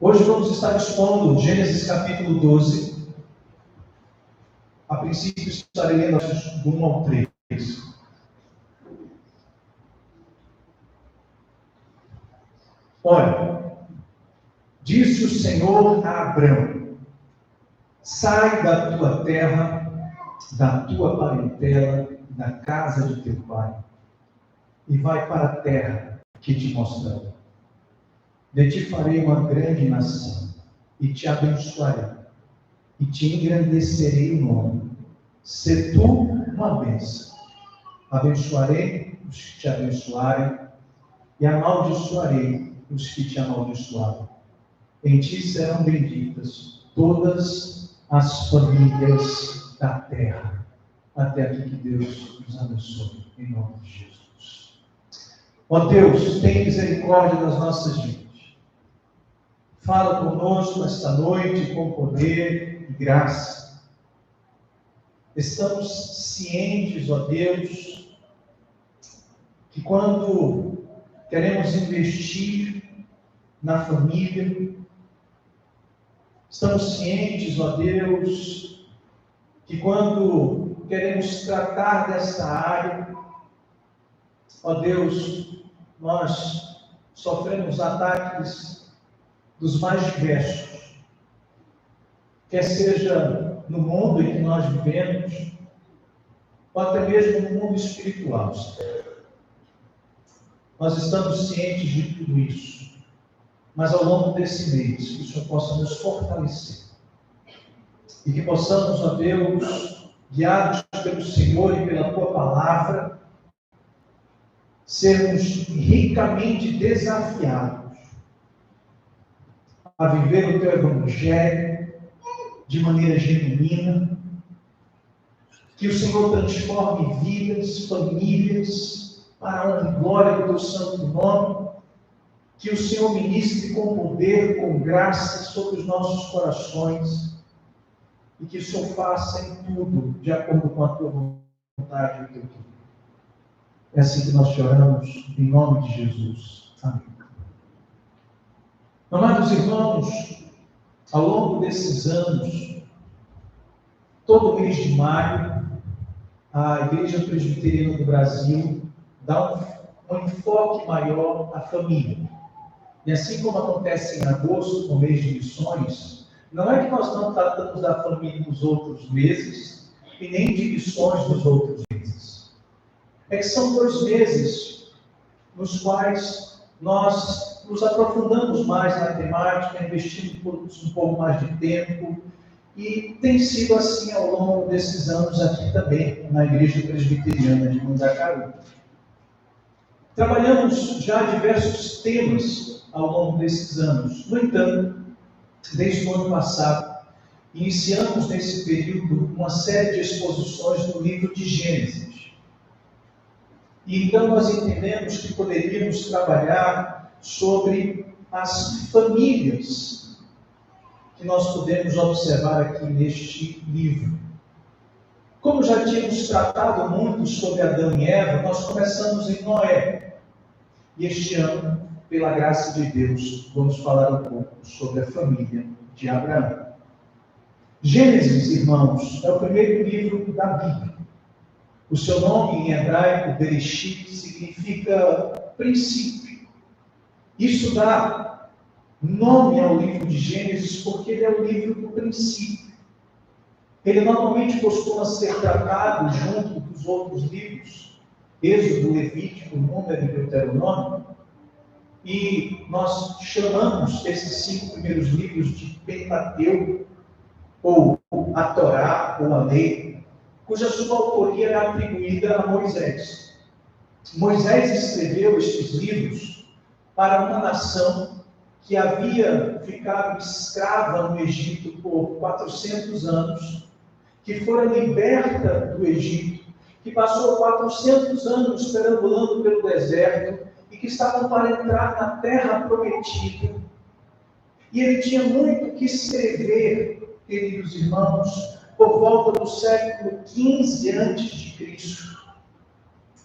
Hoje vamos estar expondo Gênesis capítulo 12. A princípio estarei lendo do 1 ao 3. Olha, disse o Senhor a Abrão: sai da tua terra, da tua parentela, da casa de teu pai, e vai para a terra que te mostrarei. De ti farei uma grande nação, e te abençoarei, e te engrandecerei o nome. Se tu uma bênção, abençoarei os que te abençoarem, e amaldiçoarei os que te amaldiçoarem. Em ti serão benditas todas as famílias da terra. Até aqui que Deus nos abençoe, em nome de Jesus. Ó Deus, tem misericórdia das nossas vidas. Fala conosco esta noite com poder e graça. Estamos cientes, ó Deus, que quando queremos investir na família, estamos cientes, ó Deus, que quando queremos tratar dessa área, ó Deus, nós sofremos ataques dos mais diversos, quer seja no mundo em que nós vivemos, ou até mesmo no mundo espiritual. Nós estamos cientes de tudo isso, mas ao longo desse mês, que o Senhor possa nos fortalecer, e que possamos, ó Deus, guiados pelo Senhor e pela Tua Palavra, sermos ricamente desafiados a viver o Teu Evangelho de maneira genuína, que o Senhor transforme vidas, famílias, para a honra e glória do Teu santo nome, que o Senhor ministre com poder, com graça sobre os nossos corações, e que o Senhor faça em tudo de acordo com a Tua vontade e o Teu querer. É assim que nós te oramos, em nome de Jesus. Amém. Amados irmãos, ao longo desses anos, todo mês de maio, a Igreja Presbiteriana do Brasil dá um enfoque maior à família. E assim como acontece em agosto, no mês de missões, não é que nós não tratamos da família nos outros meses e nem de missões nos outros meses. É que são 2 meses nos quais nós nos aprofundamos mais na temática, investimos um pouco mais de tempo, e tem sido assim ao longo desses anos aqui também, na Igreja Presbiteriana de Mandacaru. Trabalhamos já diversos temas ao longo desses anos. No entanto, desde o ano passado, iniciamos nesse período uma série de exposições no livro de Gênesis. E então nós entendemos que poderíamos trabalhar sobre as famílias que nós podemos observar aqui neste livro. Como já tínhamos tratado muito sobre Adão e Eva, nós começamos em Noé. E este ano, pela graça de Deus, vamos falar um pouco sobre a família de Abraão. Gênesis, irmãos, é o primeiro livro da Bíblia. O seu nome em hebraico, Bereshit, significa princípio. Isso dá nome ao livro de Gênesis porque ele é o livro do princípio. Ele normalmente costuma ser tratado junto dos outros livros, Êxodo, Levítico, Número e Deuteronômio, e nós chamamos esses 5 primeiros livros de Pentateuco, ou a Torá, ou a Lei, cuja sua autoria é atribuída a Moisés. Moisés escreveu estes livros para uma nação que havia ficado escrava no Egito por 400 anos, que fora liberta do Egito, que passou 400 anos perambulando pelo deserto e que estavam para entrar na terra prometida. E ele tinha muito que escrever, queridos irmãos, por volta do século XV a.C.,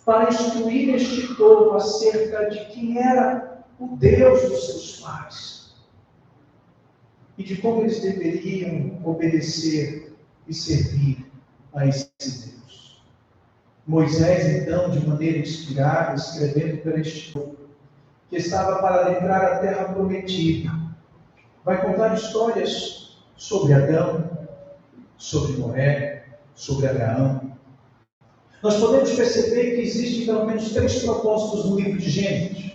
para instruir este povo acerca de quem era o Deus dos seus pais. e de como eles deveriam obedecer e servir a esse Deus. Moisés, então, de maneira inspirada, escrevendo para este povo, que estava para adentrar a terra prometida, vai contar histórias sobre Adão, sobre Noé, sobre Abraão. Nós podemos perceber que existem pelo menos 3 propósitos no livro de Gênesis: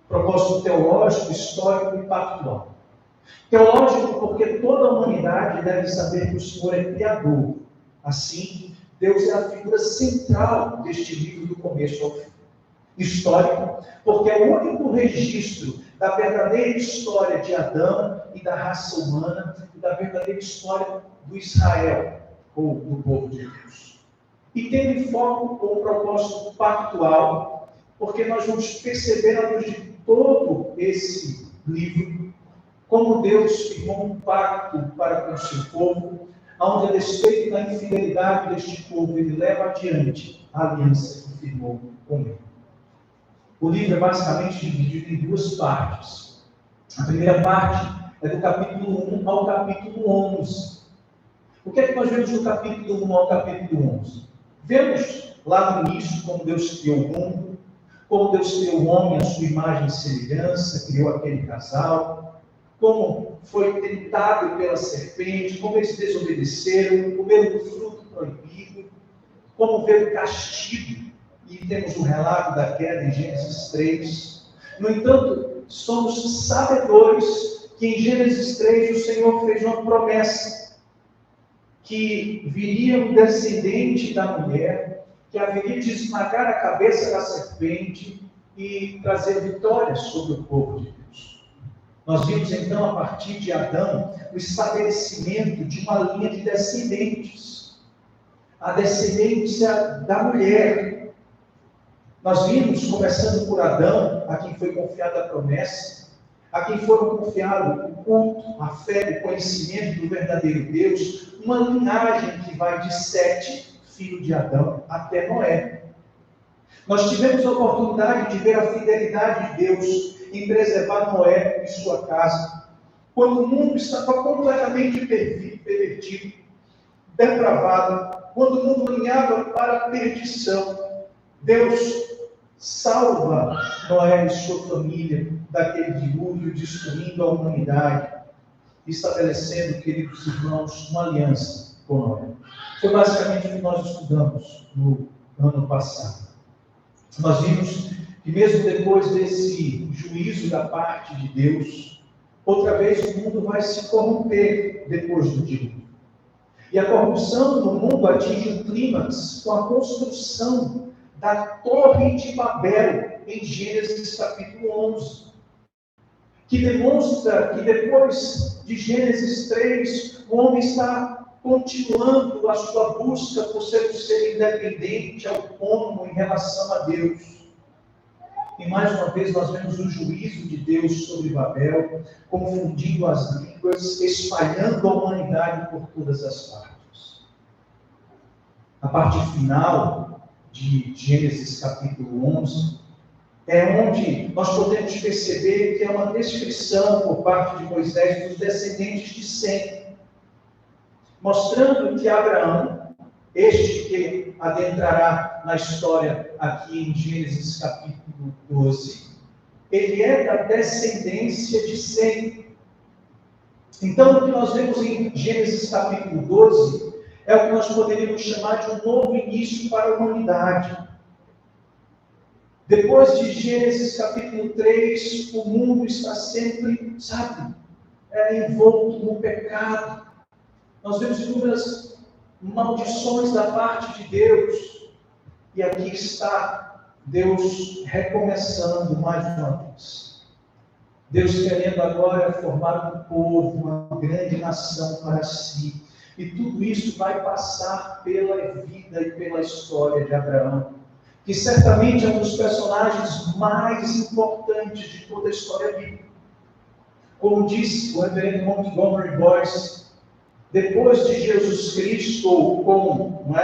propósito teológico, histórico e pactual. Teológico, porque toda a humanidade deve saber que o Senhor é Criador. Assim, Deus é a figura central deste livro do começo ao fim. Histórico, porque é o único registro da verdadeira história de Adão e da raça humana, e da verdadeira história do Israel, ou do povo de Deus. E tendo em foco o propósito pactual, porque nós vamos perceber à luz de todo esse livro, como Deus firmou um pacto para com o seu povo, onde, a despeito da infidelidade deste povo, ele leva adiante a aliança que firmou com ele. O livro é basicamente dividido em 2 partes. A primeira parte é do capítulo 1 ao capítulo 11. O que é que nós vemos do capítulo 1 ao capítulo 11? Vemos lá no início como Deus criou o mundo, como Deus criou o homem à sua imagem e semelhança, criou aquele casal, como foi tentado pela serpente, como eles desobedeceram, comeram do fruto proibido, como veio o castigo, e temos o relato da queda em Gênesis 3. No entanto, somos sabedores que em Gênesis 3 o Senhor fez uma promessa, que viria um descendente da mulher, que haveria de esmagar a cabeça da serpente e trazer vitória sobre o povo de Deus. Nós vimos então, a partir de Adão, o estabelecimento de uma linha de descendentes. A descendência da mulher. Nós vimos, começando por Adão, a quem foi confiada a promessa, a quem foram confiados o culto, a fé, o conhecimento do verdadeiro Deus, uma linhagem que vai de Sete, filho de Adão, até Noé. Nós tivemos a oportunidade de ver a fidelidade de Deus em preservar Noé e sua casa, quando o mundo estava completamente pervertido, depravado, quando o mundo caminhava para a perdição. Deus salva Noé e sua família daquele dilúvio, destruindo a humanidade, estabelecendo, queridos irmãos, uma aliança com Noé. Foi basicamente o que nós estudamos no ano passado. Nós vimos que mesmo depois desse juízo da parte de Deus, outra vez o mundo vai se corromper depois do dilúvio. E a corrupção no mundo atinge o clímax com a construção da Torre de Babel, em Gênesis capítulo 11, que demonstra que depois de Gênesis 3, o homem está continuando a sua busca por ser um ser independente, autônomo em relação a Deus. E mais uma vez nós vemos o juízo de Deus sobre Babel, confundindo as línguas, espalhando a humanidade por todas as partes. A parte final de Gênesis capítulo 11, é onde nós podemos perceber que é uma descrição por parte de Moisés dos descendentes de Sem, mostrando que Abraão, este que adentrará na história aqui em Gênesis capítulo 12, ele é da descendência de Sem. Então, o que nós vemos em Gênesis capítulo 12 é o que nós poderíamos chamar de um novo início para a humanidade. Depois de Gênesis capítulo 3, o mundo está sempre, envolto no pecado. Nós vemos inúmeras maldições da parte de Deus. E aqui está Deus recomeçando mais uma vez. Deus querendo agora formar um povo, uma grande nação para si. E tudo isso vai passar pela vida e pela história de Abraão, que certamente é um dos personagens mais importantes de toda a história bíblica. Como disse o reverendo Montgomery Boyce, depois de Jesus Cristo, ou com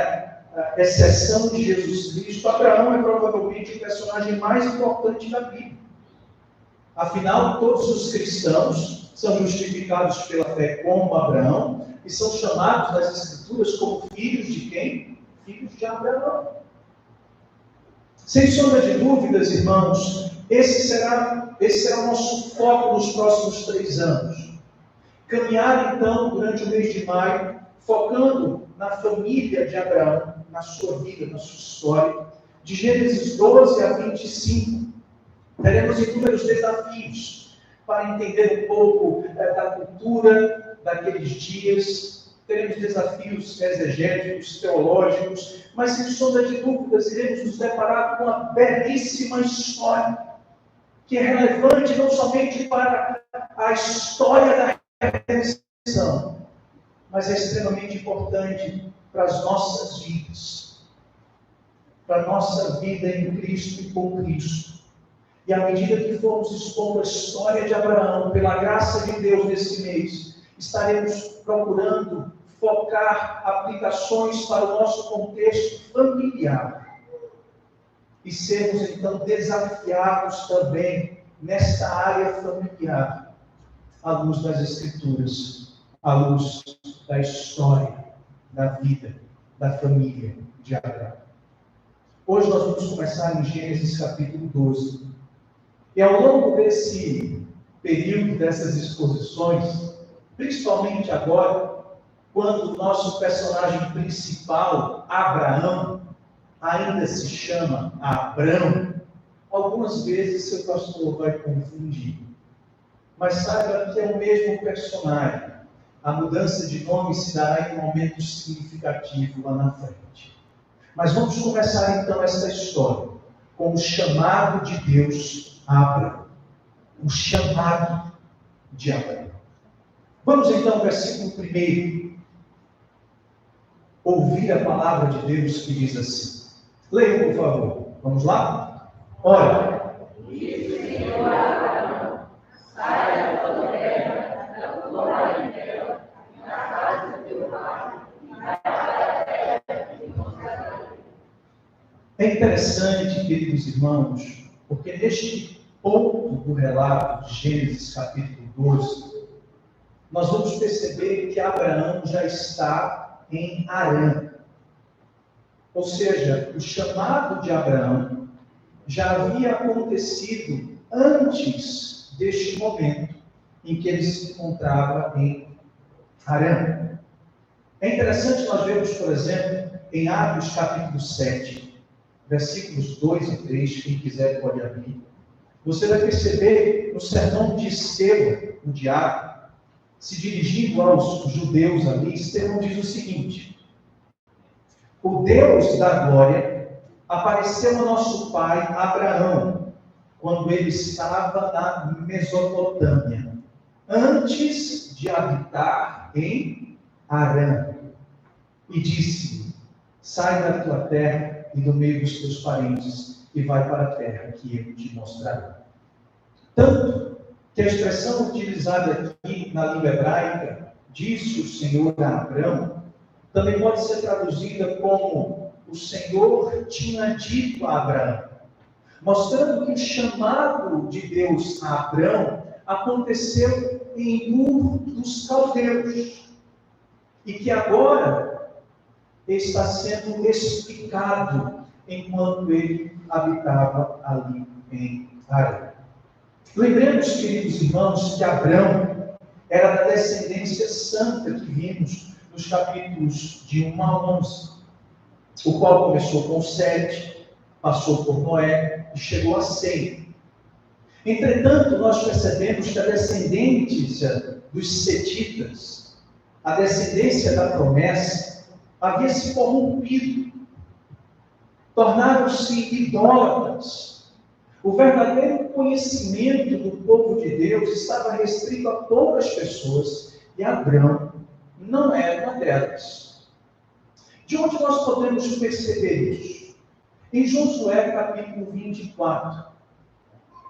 exceção de Jesus Cristo, Abraão é provavelmente o personagem mais importante da Bíblia. Afinal, todos os cristãos são justificados pela fé como Abraão e são chamados nas Escrituras como filhos de quem? Filhos de Abraão. Sem sombra de dúvidas, irmãos, esse será o nosso foco nos próximos 3 anos. Caminhar, então, durante o mês de maio, focando na família de Abraão, na sua vida, na sua história, de Gênesis 12 a 25. Teremos inúmeros desafios para entender um pouco da cultura daqueles dias. Teremos desafios exegéticos, teológicos, mas sem sombra de dúvidas iremos nos deparar com uma belíssima história, que é relevante não somente para a história da redenção, mas é extremamente importante para as nossas vidas, para a nossa vida em Cristo e com Cristo. E à medida que formos expondo a história de Abraão, pela graça de Deus nesse mês, estaremos procurando focar aplicações para o nosso contexto familiar. E sermos então desafiados também nesta área familiar, à luz das Escrituras, à luz da história, da vida, da família de Abraão. Hoje nós vamos começar em Gênesis capítulo 12. E ao longo desse período, dessas exposições, principalmente agora, quando o nosso personagem principal, Abraão, ainda se chama Abrão, algumas vezes seu pastor vai confundir. Mas saiba que é o mesmo personagem. A mudança de nome se dará em um momento significativo lá na frente. Mas vamos começar então essa história com o chamado de Deus a Abraão. O chamado de Abraão. Vamos então ao versículo 1. Ouvir a palavra de Deus que diz assim. Leiam, por favor. Vamos lá? Ora. Disse o Senhor a Abraão: saia da tua terra, da tua parentela, da casa do teu pai, e vai para a terra que te mostrarei. É interessante, queridos irmãos, porque neste ponto do relato de Gênesis capítulo 12, nós vamos perceber que Abraão já está em Harã. Ou seja, o chamado de Abraão já havia acontecido antes deste momento em que ele se encontrava em Harã. É interessante nós vermos, por exemplo, em Atos capítulo 7, versículos 2 e 3, quem quiser pode abrir. Você vai perceber no sermão de Estevão, o diácono, se dirigindo aos judeus ali, Estevão diz o seguinte: o Deus da glória apareceu ao nosso pai Abraão, quando ele estava na Mesopotâmia, antes de habitar em Harã, e disse: sai da tua terra e do meio dos teus parentes, e vai para a terra que eu te mostrarei. Tanto que a expressão utilizada aqui na língua hebraica, disse o Senhor a Abraão, também pode ser traduzida como o Senhor tinha dito a Abraão, mostrando que o chamado de Deus a Abraão aconteceu em Ur dos Caldeus, e que agora está sendo explicado enquanto ele habitava ali em Harã. Lembremos, queridos irmãos, que Abrão era da descendência santa que vimos nos capítulos de 1 a 11, o qual começou com 7, passou por Noé e chegou a 100. Entretanto, nós percebemos que a descendência dos setitas, a descendência da promessa, havia se corrompido, tornaram-se idólatras. O verdadeiro conhecimento do povo de Deus estava restrito a poucas pessoas, e Abrão não era uma delas. De onde nós podemos perceber isso? Em Josué capítulo 24.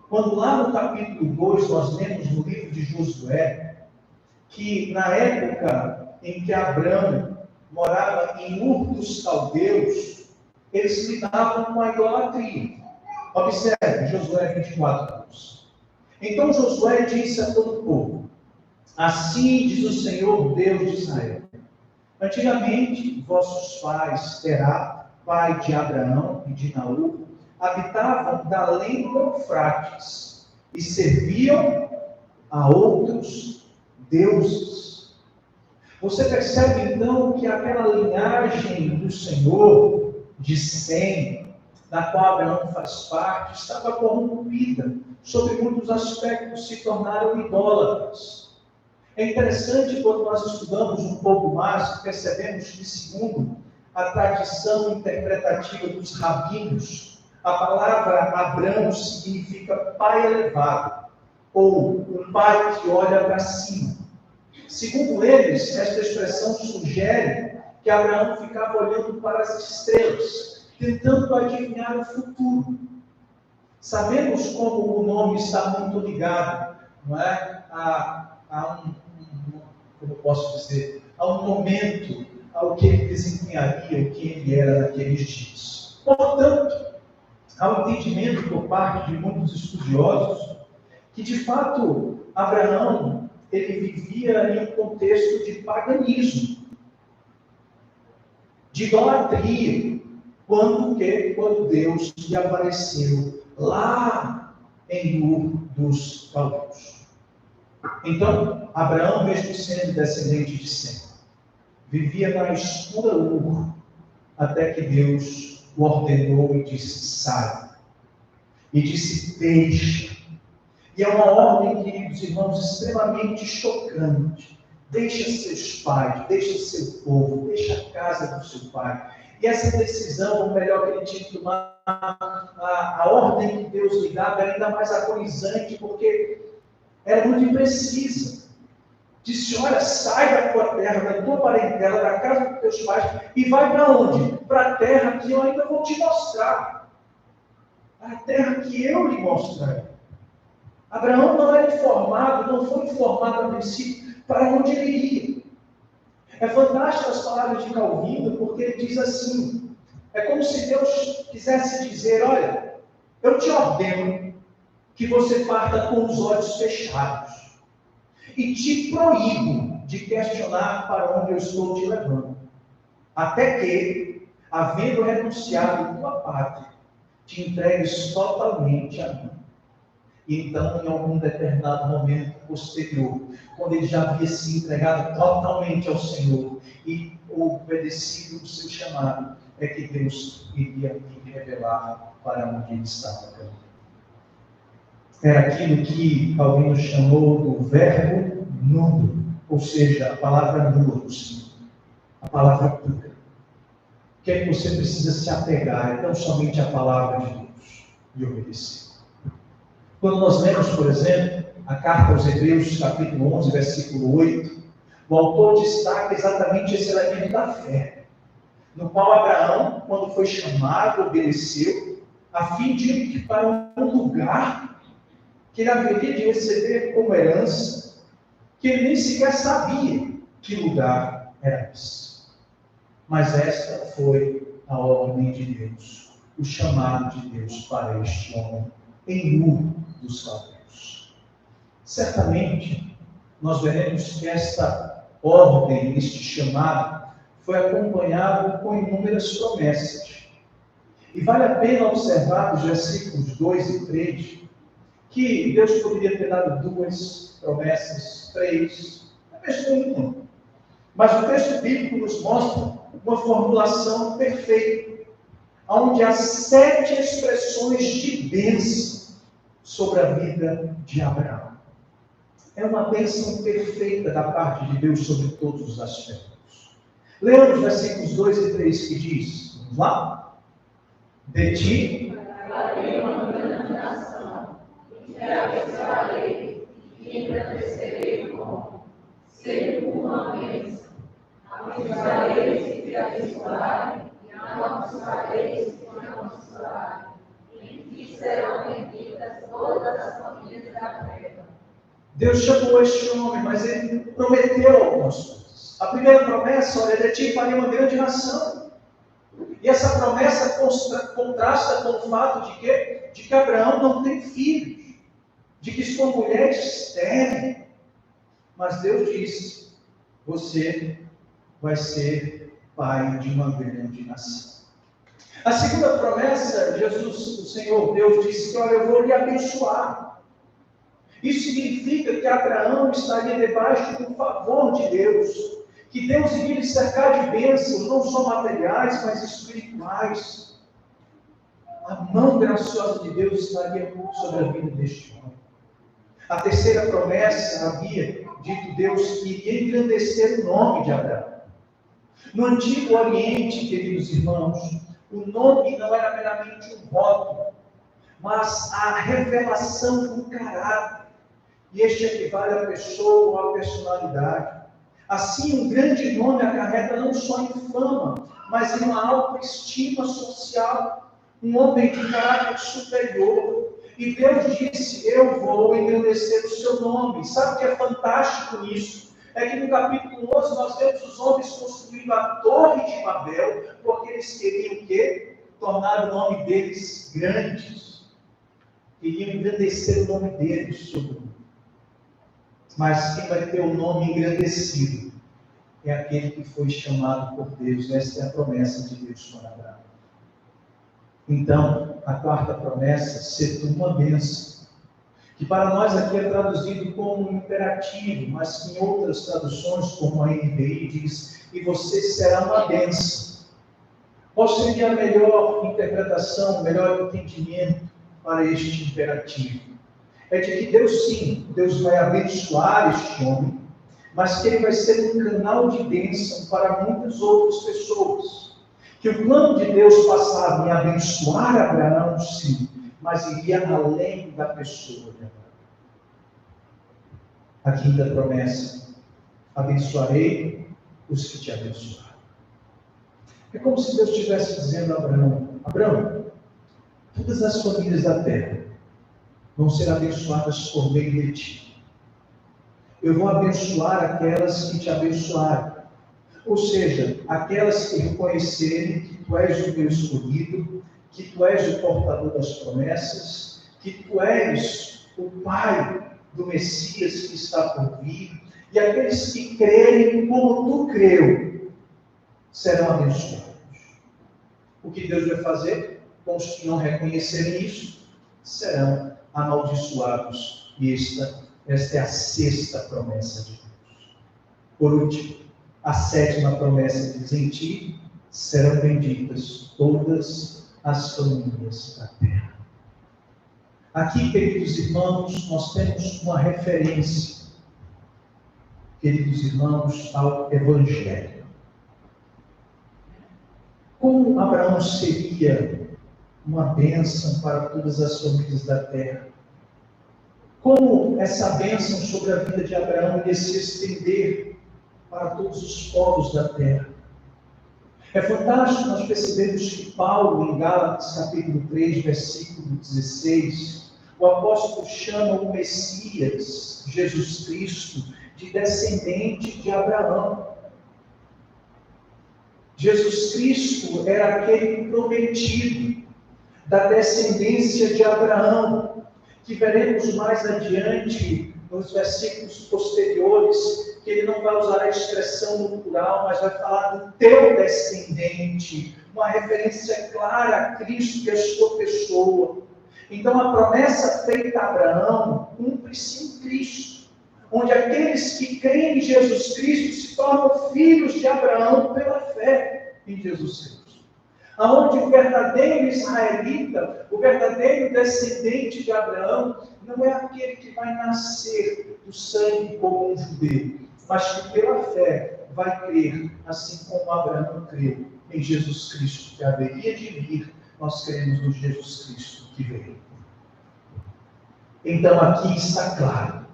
Quando lá no capítulo 2 nós lemos no livro de Josué, que na época em que Abrão morava em Ur dos Caldeus, eles lidavam com a idolatria. Observe, Josué 24. Então Josué disse a todo o povo: Assim diz o Senhor, Deus de Israel. Antigamente, vossos pais, Terá, pai de Abraão e de Naor, habitavam da além do Eufrates e serviam a outros deuses. Você percebe então que aquela linhagem do Senhor, de Sem, da qual Abraão faz parte, estava corrompida, sob muitos aspectos se tornaram idólatras. É interessante quando nós estudamos um pouco mais, percebemos que, segundo a tradição interpretativa dos rabinos, a palavra Abrão significa pai elevado, ou um pai que olha para cima. Segundo eles, esta expressão sugere que Abraão ficava olhando para as estrelas, tentando adivinhar o futuro. Sabemos como o nome está muito ligado, não é? Como eu posso dizer, a um momento, ao que ele desempenharia, o que ele era naqueles dias. Portanto, há um entendimento por parte de muitos estudiosos que, de fato, Abraão ele vivia em um contexto de paganismo, de idolatria, quando Deus lhe apareceu lá em Ur dos Caldeus. Então, Abraão, mesmo sendo descendente de Sem, vivia na escura Ur, até que Deus o ordenou e disse, sai. E disse, deixa. E é uma ordem, queridos irmãos, extremamente chocante. Deixa seus pais, deixa seu povo, deixa a casa do seu pai. E essa decisão, ou melhor, que ele tinha que tomar, a ordem que Deus lhe dava era ainda mais agonizante, porque era muito imprecisa. Disse, olha, sai da tua terra, da tua parentela, da casa dos teus pais, e vai para onde? Para a terra que eu ainda vou te mostrar. A terra que eu lhe mostrarei. Abraão não era informado, não foi informado a princípio para onde ele iria. É fantástico as palavras de Calvino, porque ele diz assim, é como se Deus quisesse dizer, olha, eu te ordeno que você parta com os olhos fechados e te proíbo de questionar para onde eu estou te levando, até que, havendo renunciado tua pátria, te entregues totalmente a mim. E então, em algum determinado momento posterior, quando ele já havia se entregado totalmente ao Senhor e obedecido o seu chamado, é que Deus iria lhe revelar para onde ele estava. Era aquilo que Calvino chamou do verbo nudo, ou seja, a palavra nua do Senhor, a palavra pura. O que é que você precisa se apegar? É tão somente a palavra de Deus e obedecer. Quando nós lemos, por exemplo, a carta aos Hebreus, capítulo 11, versículo 8, o autor destaca exatamente esse elemento da fé, no qual Abraão, quando foi chamado, obedeceu, a fim de ir para um lugar que ele haveria de receber como herança, que ele nem sequer sabia que lugar era esse. Mas esta foi a ordem de Deus, o chamado de Deus para este homem em Ur dos Caldeus. Certamente, nós veremos que esta ordem, este chamado, foi acompanhado com inúmeras promessas. E vale a pena observar os versículos 2 e 3, que Deus poderia ter dado 2 promessas, 3, até mesmo uma. Mas o texto bíblico nos mostra uma formulação perfeita, onde há 7 expressões de bênção sobre a vida de Abraão. É uma bênção perfeita da parte de Deus sobre todos os aspectos. Leia os versículos 2 e 3 que diz, vamos lá? De ti farei uma grande nação, e te abençoarei, e engrandecerei o nome, sendo uma bênção. Abençoarei se te abençoarem, e amaldiçoarei se te amaldiçoarem. Em ti serão benditas todas as famílias da terra. Deus chamou este homem, mas ele prometeu algumas coisas. A primeira promessa, olha, de ti farei uma grande nação. E essa promessa contrasta com o fato de quê? De que Abraão não tem filhos, de que sua mulher é estéril. Mas Deus disse: você vai ser pai de uma grande nação. A segunda promessa, Jesus, o Senhor Deus, disse que, olha, eu vou lhe abençoar. Isso significa que Abraão estaria debaixo do favor de Deus, que Deus iria lhe cercar de bênçãos, não só materiais, mas espirituais. A mão graciosa de Deus estaria sobre a vida deste homem. A terceira promessa havia dito Deus que iria engrandecer o nome de Abraão. No Antigo Oriente, queridos irmãos, o nome não era meramente um rótulo, mas a revelação do caráter. E este equivale à pessoa ou à personalidade. Assim, um grande nome acarreta não só em fama, mas em uma autoestima social. Um homem de caráter superior. E Deus disse: eu vou engrandecer o seu nome. Sabe o que é fantástico nisso? É que no capítulo 11 nós vemos os homens construindo a torre de Babel, porque eles queriam o quê? Tornar o nome deles grandes. Queriam engrandecer o nome deles sobre o mundo. Mas quem vai ter o nome engrandecido é aquele que foi chamado por Deus. Esta é a promessa de Deus para Abraão. Então, a quarta promessa, ser tu uma bênção, que para nós aqui é traduzido como um imperativo, mas que em outras traduções, como a NVI, diz: e você será uma bênção. Qual seria a melhor interpretação, o melhor entendimento para este imperativo? É de que Deus, sim, Deus vai abençoar este homem, mas que ele vai ser um canal de bênção para muitas outras pessoas. Que o plano de Deus passava em abençoar Abraão, sim, mas iria além da pessoa de Abraão. A quinta promessa: abençoarei os que te abençoarem. É como se Deus estivesse dizendo a Abraão: Abraão, todas as famílias da terra vão ser abençoadas por meio de ti. Eu vou abençoar aquelas que te abençoarem. Ou seja, aquelas que reconhecerem que tu és o meu escolhido, que tu és o portador das promessas, que tu és o Pai do Messias que está por vir, e aqueles que crerem como tu creu, serão abençoados. O que Deus vai fazer com os que não reconhecerem isso? Serão amaldiçoados. E esta é a sexta promessa de Deus. Por último, a sétima promessa diz: em ti serão benditas todas as famílias da terra. Aqui, queridos irmãos, nós temos uma referência, queridos irmãos, ao Evangelho. Como Abraão seria uma bênção para todas as famílias da terra? Como essa bênção sobre a vida de Abraão iria se estender para todos os povos da terra? É fantástico nós percebemos que Paulo, em Gálatas capítulo 3, versículo 16, o apóstolo chama o Messias, Jesus Cristo, de descendente de Abraão. Jesus Cristo era aquele prometido da descendência de Abraão, que veremos mais adiante nos versículos posteriores, que ele não vai usar a expressão no plural, mas vai falar do teu descendente, uma referência clara a Cristo, que é a sua pessoa. Então a promessa feita a Abraão cumpre-se em Cristo, onde aqueles que creem em Jesus Cristo se tornam filhos de Abraão pela fé em Jesus Cristo. Aonde o verdadeiro israelita, o verdadeiro descendente de Abraão, não é aquele que vai nascer do sangue como um judeu, mas que pela fé vai crer, assim como Abraão creu em Jesus Cristo, que haveria de vir. Nós cremos no Jesus Cristo que veio. Então aqui está claro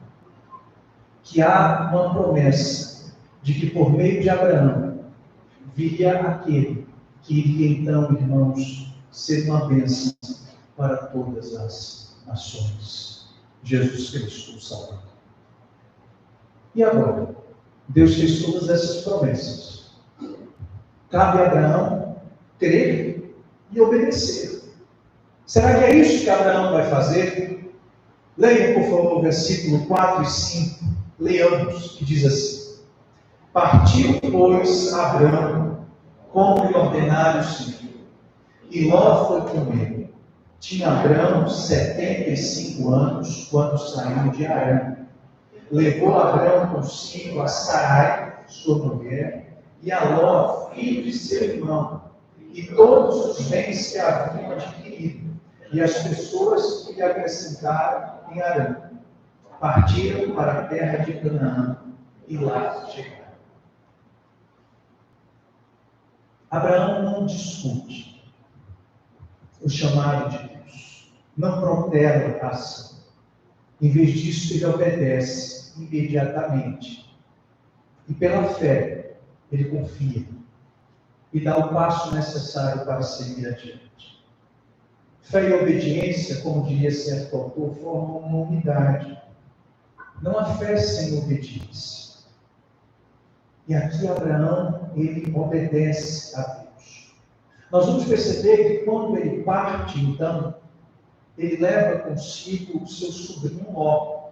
que há uma promessa de que por meio de Abraão viria aquele que iria então, irmãos, ser uma bênção para todas as nações. Jesus Cristo, o Salvador. E agora? Deus fez todas essas promessas. Cabe a Abraão crer e obedecer. Será que é isso que Abraão vai fazer? Leiam, por favor, versículo 4 e 5 Leamos, que diz assim: Partiu, pois, Abrão, como lhe ordenara o Senhor, e Ló foi com ele. Tinha Abrão 75 anos quando saiu de Harã. Levou Abrão consigo a Sarai, sua mulher, e a Ló, filho de seu irmão, e todos os bens que haviam adquirido, e as pessoas que lhe acrescentaram em Harã. Partiram para a terra de Canaã, e lá chegaram. Abraão não discute o chamado de Deus, não protela a ação. Em vez disso, ele obedece imediatamente. E pela fé, ele confia e dá o passo necessário para seguir adiante. Fé e obediência, como diria certo autor, formam uma unidade. Não há fé sem obediência. E aqui Abraão, ele obedece a Deus. Nós vamos perceber que quando ele parte, então, ele leva consigo o seu sobrinho Ló.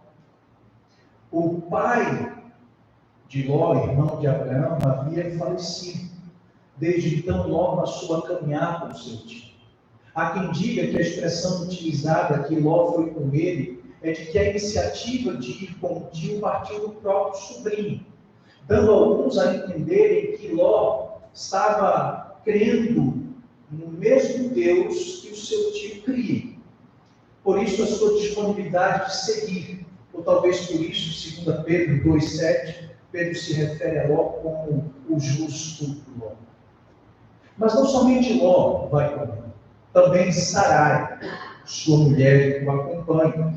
O pai de Ló, irmão de Abraão, havia falecido. Desde então, Ló passou a caminhar com seu tio. Há quem diga que a expressão utilizada que Ló foi com ele é de que a iniciativa de ir com o tio partiu do próprio sobrinho, dando alguns a entenderem que Ló estava crendo no mesmo Deus que o seu tio cria. Por isso, a sua disponibilidade de seguir, ou talvez por isso, segundo Pedro 2,7, Pedro se refere a Ló como o justo Ló. Mas não somente Ló vai com ele, também Sarai, sua mulher, o acompanha.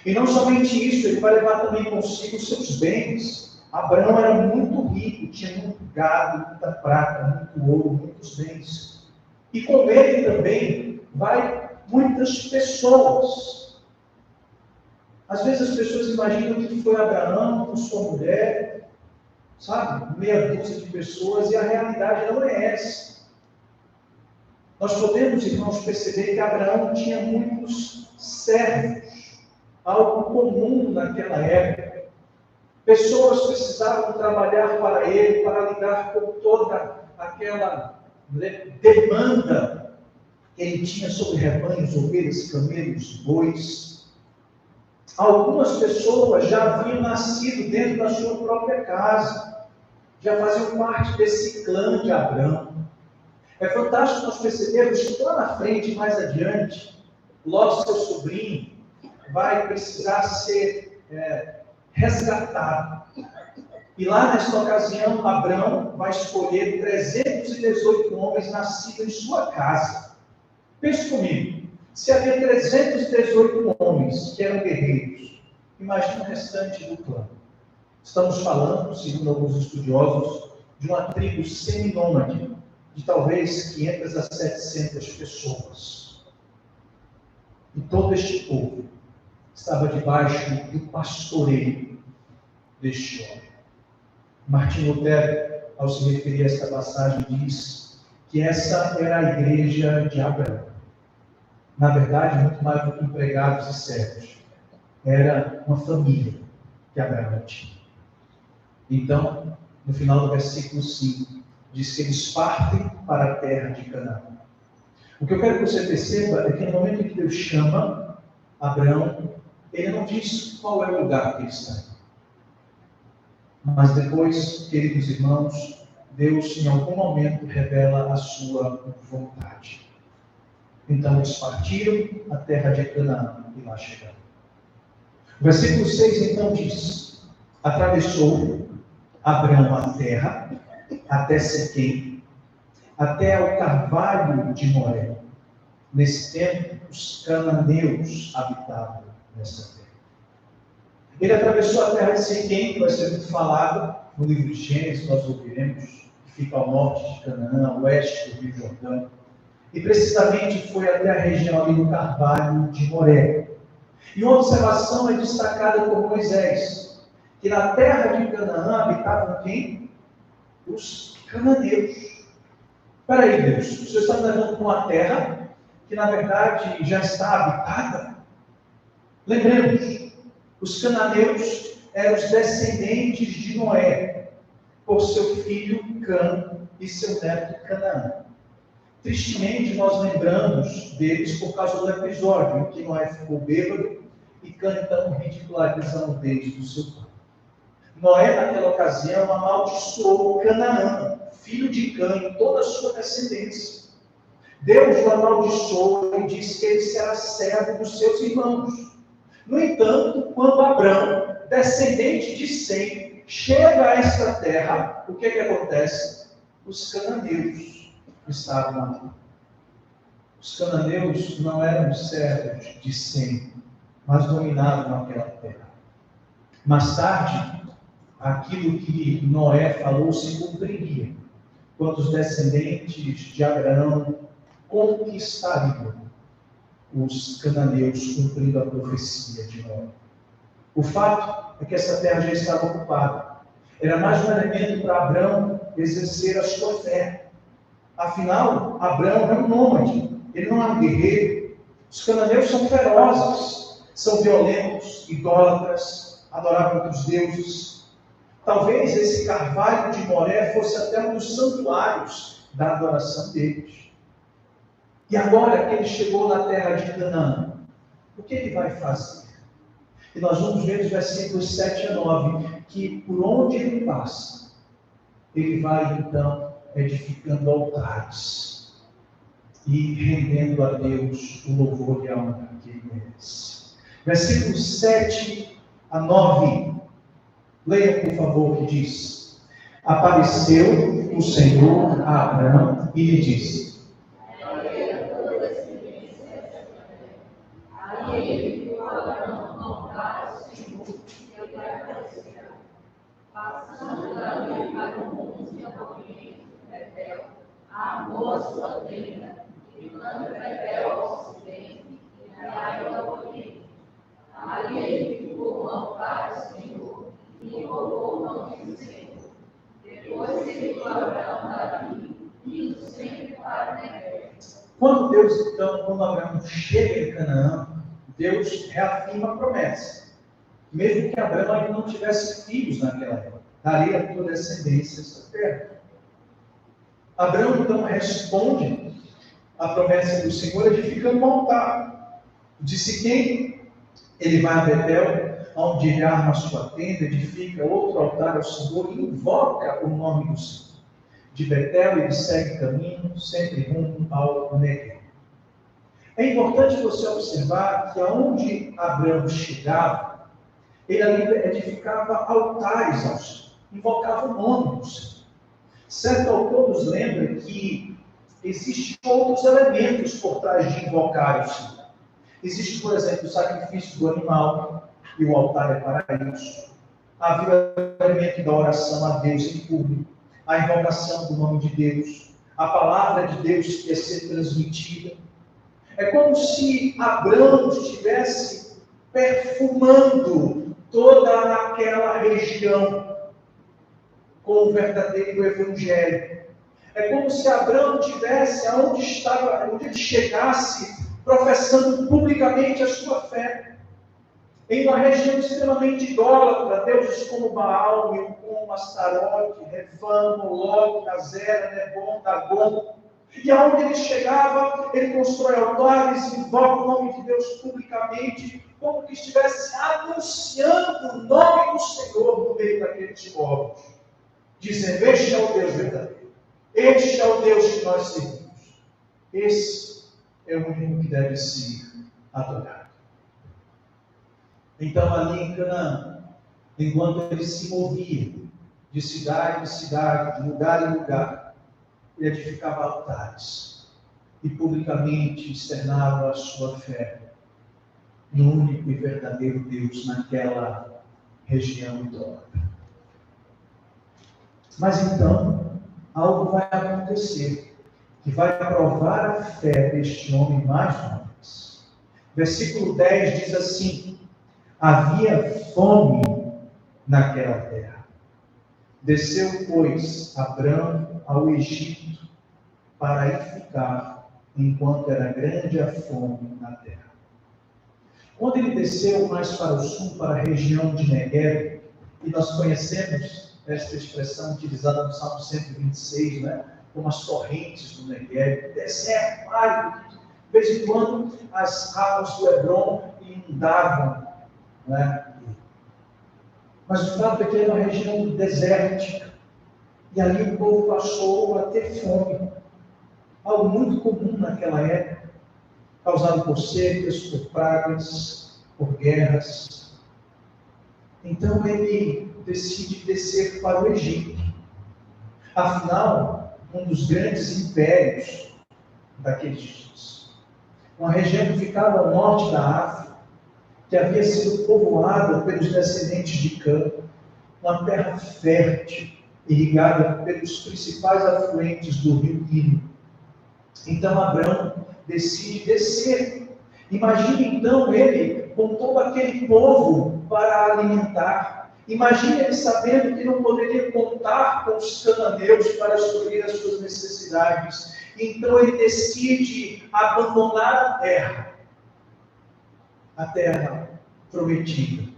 E não somente isso, ele vai levar também consigo os seus bens. Abraão era muito rico, tinha muito gado, muita prata, muito ouro, muitos bens. E com ele também vai muitas pessoas. Às vezes as pessoas imaginam que foi Abraão com sua mulher, sabe? Meia dúzia de pessoas, e a realidade não é essa. Nós podemos, irmãos, perceber que Abraão tinha muitos servos, algo comum naquela época. Pessoas precisavam trabalhar para ele, para lidar com toda aquela demanda que ele tinha sobre rebanhos, ovelhas, camelos, bois. Algumas pessoas já haviam nascido dentro da sua própria casa, já faziam parte desse clã de Abraão. É fantástico nós percebermos que lá na frente, mais adiante, Ló, seu sobrinho, vai precisar ser resgatado. E lá nesta ocasião, Abraão vai escolher 318 homens nascidos em sua casa. Pense comigo, se havia 318 homens que eram guerreiros, imagine o restante do clã. Estamos falando, segundo alguns estudiosos, de uma tribo seminômade, de talvez 500 a 700 pessoas. E todo este povo estava debaixo do pastoreio deste homem. Martim Lutero, ao se referir a esta passagem, diz que essa era a igreja de Abraão. Na verdade, muito mais do que empregados e servos. Era uma família que Abraão tinha. Então, no final do versículo 5, diz que eles partem para a terra de Canaã. O que eu quero que você perceba é que no momento em que Deus chama Abraão, ele não diz qual é o lugar que ele está. Mas depois, queridos irmãos, Deus em algum momento revela a sua vontade. Então eles partiram à terra de Canaã e lá chegaram. O versículo 6 então diz: atravessou Abraão a terra até Siquém, até ao carvalho de Moré. Nesse tempo, os cananeus habitavam nessa terra. Ele atravessou a terra de Siquém, que vai ser muito falado no livro de Gênesis, nós ouviremos, que fica ao norte de Canaã, ao oeste do Rio Jordão. E precisamente foi até a região ali do carvalho de Moré. E uma observação é destacada por Moisés, que na terra de Canaã habitavam quem? Os cananeus. Espera aí, Deus, o Senhor está me levando para uma terra que na verdade já está habitada? Lembremos, os cananeus eram os descendentes de Noé, por seu filho Cã e seu neto Canaã. Tristemente, nós lembramos deles por causa do episódio em que Noé ficou bêbado e Cã então ridicularizando o beijo do seu pai. Noé, naquela ocasião, amaldiçoou Canaã, filho de Cã, e toda a sua descendência. Deus o amaldiçoou e disse que ele será servo dos seus irmãos. No entanto, quando Abrão, descendente de Sem, chega a esta terra, o que acontece? Os cananeus estavam ali. Os cananeus não eram servos de Sem, mas dominavam aquela terra. Mais tarde, aquilo que Noé falou se cumpriria, quando os descendentes de Abraão conquistariam os cananeus, cumprindo a profecia de Noé. O fato é que essa terra já estava ocupada. Era mais um elemento para Abraão exercer a sua fé. Afinal, Abraão é um nômade, ele não é um guerreiro. Os cananeus são ferozes, são violentos, idólatras, adoravam outros deuses. Talvez esse carvalho de Moré fosse até um dos santuários da adoração deles. E agora que ele chegou na terra de Canaã, o que ele vai fazer? E nós vamos ver os versículos 7 a 9, que por onde ele passa, ele vai então edificando altares e rendendo a Deus o louvor e a honra que ele merece. Versículos 7 a 9, leiam por favor, que diz: Apareceu o Senhor a Abraão e lhe disse: amou sua tenda, e quando Betel ao ocidente, e Ai ao oriente. Ali ele ficou um altar ao Senhor, e invocou o nome do Senhor. Depois seguiu Abraão dali, indo sempre para Negueb. Quando Abraão chega em Canaã, Deus reafirma a promessa. Mesmo que Abraão ainda não tivesse filhos naquela época, daria a tua descendência essa terra. Abraão então responde à promessa do Senhor edificando um altar. Disse quem? Ele vai a Betel, onde ele arma a sua tenda, edifica outro altar ao Senhor e invoca o nome do Senhor. De Betel ele segue caminho, sempre rumo ao Negueb. É importante você observar que aonde Abraão chegava, ele ali edificava altares ao Senhor, invocava o nome do Senhor. Certo autor nos lembra que existem outros elementos por trás de invocar o Senhor. Existe, por exemplo, o sacrifício do animal, e o altar é para isso. Havia o elemento da oração a Deus em público, a invocação do nome de Deus, a palavra de Deus que ia ser transmitida. É como se Abraão estivesse perfumando toda aquela região com o verdadeiro evangelho. É como se Abraão tivesse aonde estava, onde ele chegasse, professando publicamente a sua fé. Em uma região extremamente idólatra, deuses como Baal, Milcom, Astarote, Refã, Moloque, Nazera, Nebom, Dagon. E aonde ele chegava, ele constrói altares, invoca o nome de Deus publicamente, como que estivesse anunciando o nome do Senhor no meio daqueles povos. Dizendo: este é o Deus verdadeiro. Este é o Deus que nós seguimos. Esse é o único que deve ser adorado. Então, ali em Canaã, enquanto ele se movia de cidade em cidade, de lugar em lugar, ele edificava altares e publicamente externava a sua fé no único e verdadeiro Deus naquela região idólatra. Mas então, algo vai acontecer, que vai provar a fé deste homem mais uma vez. Versículo 10 diz assim: havia fome naquela terra. Desceu, pois, Abrão ao Egito, para aí ficar, enquanto era grande a fome na terra. Quando ele desceu mais para o sul, para a região de Negueb, E nós conhecemos esta expressão utilizada no Salmo 126, né? Como as torrentes do Negueb, deserto, árido. De vez em quando, as águas do Hebron inundavam, né? Mas o fato é que era uma região desértica. E ali o povo passou a ter fome. Algo muito comum naquela época, causado por secas, por pragas, por guerras. Então ele decide descer para o Egito. Afinal, um dos grandes impérios daqueles dias. Uma região que ficava ao norte da África, que havia sido povoada pelos descendentes de Cã, uma terra fértil, irrigada pelos principais afluentes do rio Nilo. Então Abrão decide descer. Imagine então ele com todo aquele povo para alimentar. Imagine ele sabendo que não poderia contar com os cananeus para suprir as suas necessidades. Então ele decide abandonar a terra prometida,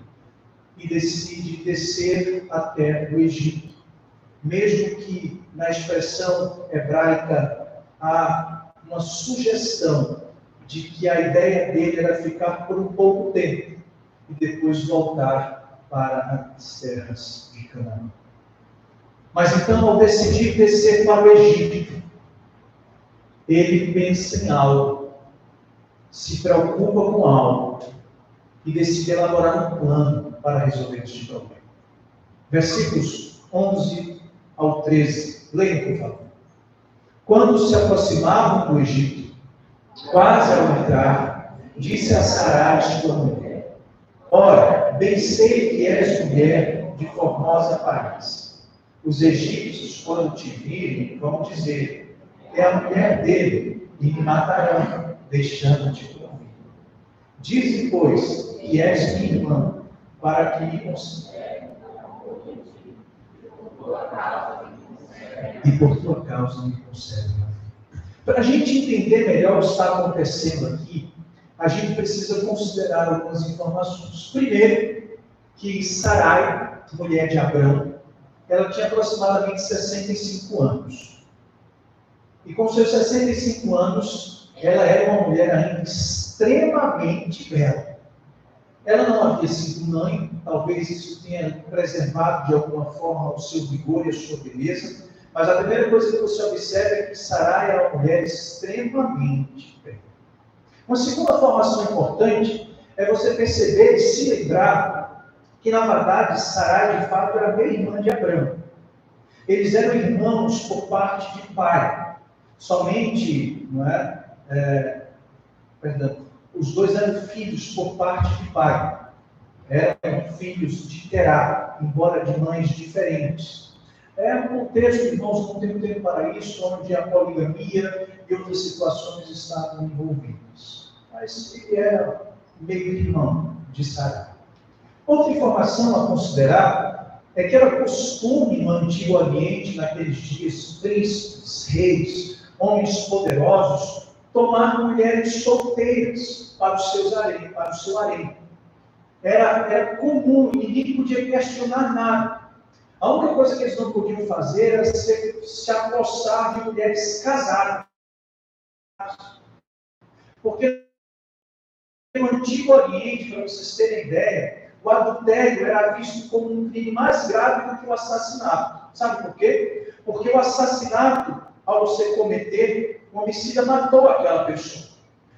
e decide descer até o Egito. Mesmo que na expressão hebraica há uma sugestão de que a ideia dele era ficar por um pouco tempo e depois voltar para as terras de Canaã. Mas então, ao decidir descer para o Egito, ele pensa em algo, se preocupa com algo e decide elaborar um plano para resolver este problema. Versículos 11 ao 13. Leiam, por favor. Quando se aproximavam do Egito, quase ao entrar, disse a Sarai, sua mulher: ora, bem sei que és mulher de formosa aparência. Os egípcios, quando te virem, vão dizer: é a mulher dele, e me matarão, deixando-te por mim. Dize, pois, que és minha irmã, para que me considere. E por tua causa me concede. Para a gente entender melhor o que está acontecendo aqui, a gente precisa considerar algumas informações. Primeiro, que Sarai, mulher de Abrão, ela tinha aproximadamente 65 anos. E com seus 65 anos, ela era uma mulher ainda extremamente bela. Ela não havia sido mãe, talvez isso tenha preservado de alguma forma o seu vigor e a sua beleza, mas a primeira coisa que você observa é que Sarai era uma mulher extremamente bela. Uma segunda informação importante é você perceber e se lembrar que, na verdade, Sarai, de fato, era meia-irmã de Abrão. Eles eram irmãos por parte de pai. Somente, os dois eram filhos por parte de pai. Eram filhos de Terá, embora de mães diferentes. É um contexto, irmãos, não tenho tempo para isso, onde a poligamia e outras situações estavam envolvidas. Mas ele era meio-irmão de Sarai. Outra informação a considerar é que era costume no Antigo Oriente, naqueles dias, príncipes, reis, homens poderosos, tomar mulheres solteiras para o seu harém. Era comum, ninguém podia questionar nada. A única coisa que eles não podiam fazer era se apossar de mulheres casadas. Porque no Antigo Oriente, para vocês terem ideia, o adultério era visto como um crime mais grave do que o assassinato. Sabe por quê? Porque o assassinato, ao você cometer, o homicida matou aquela pessoa.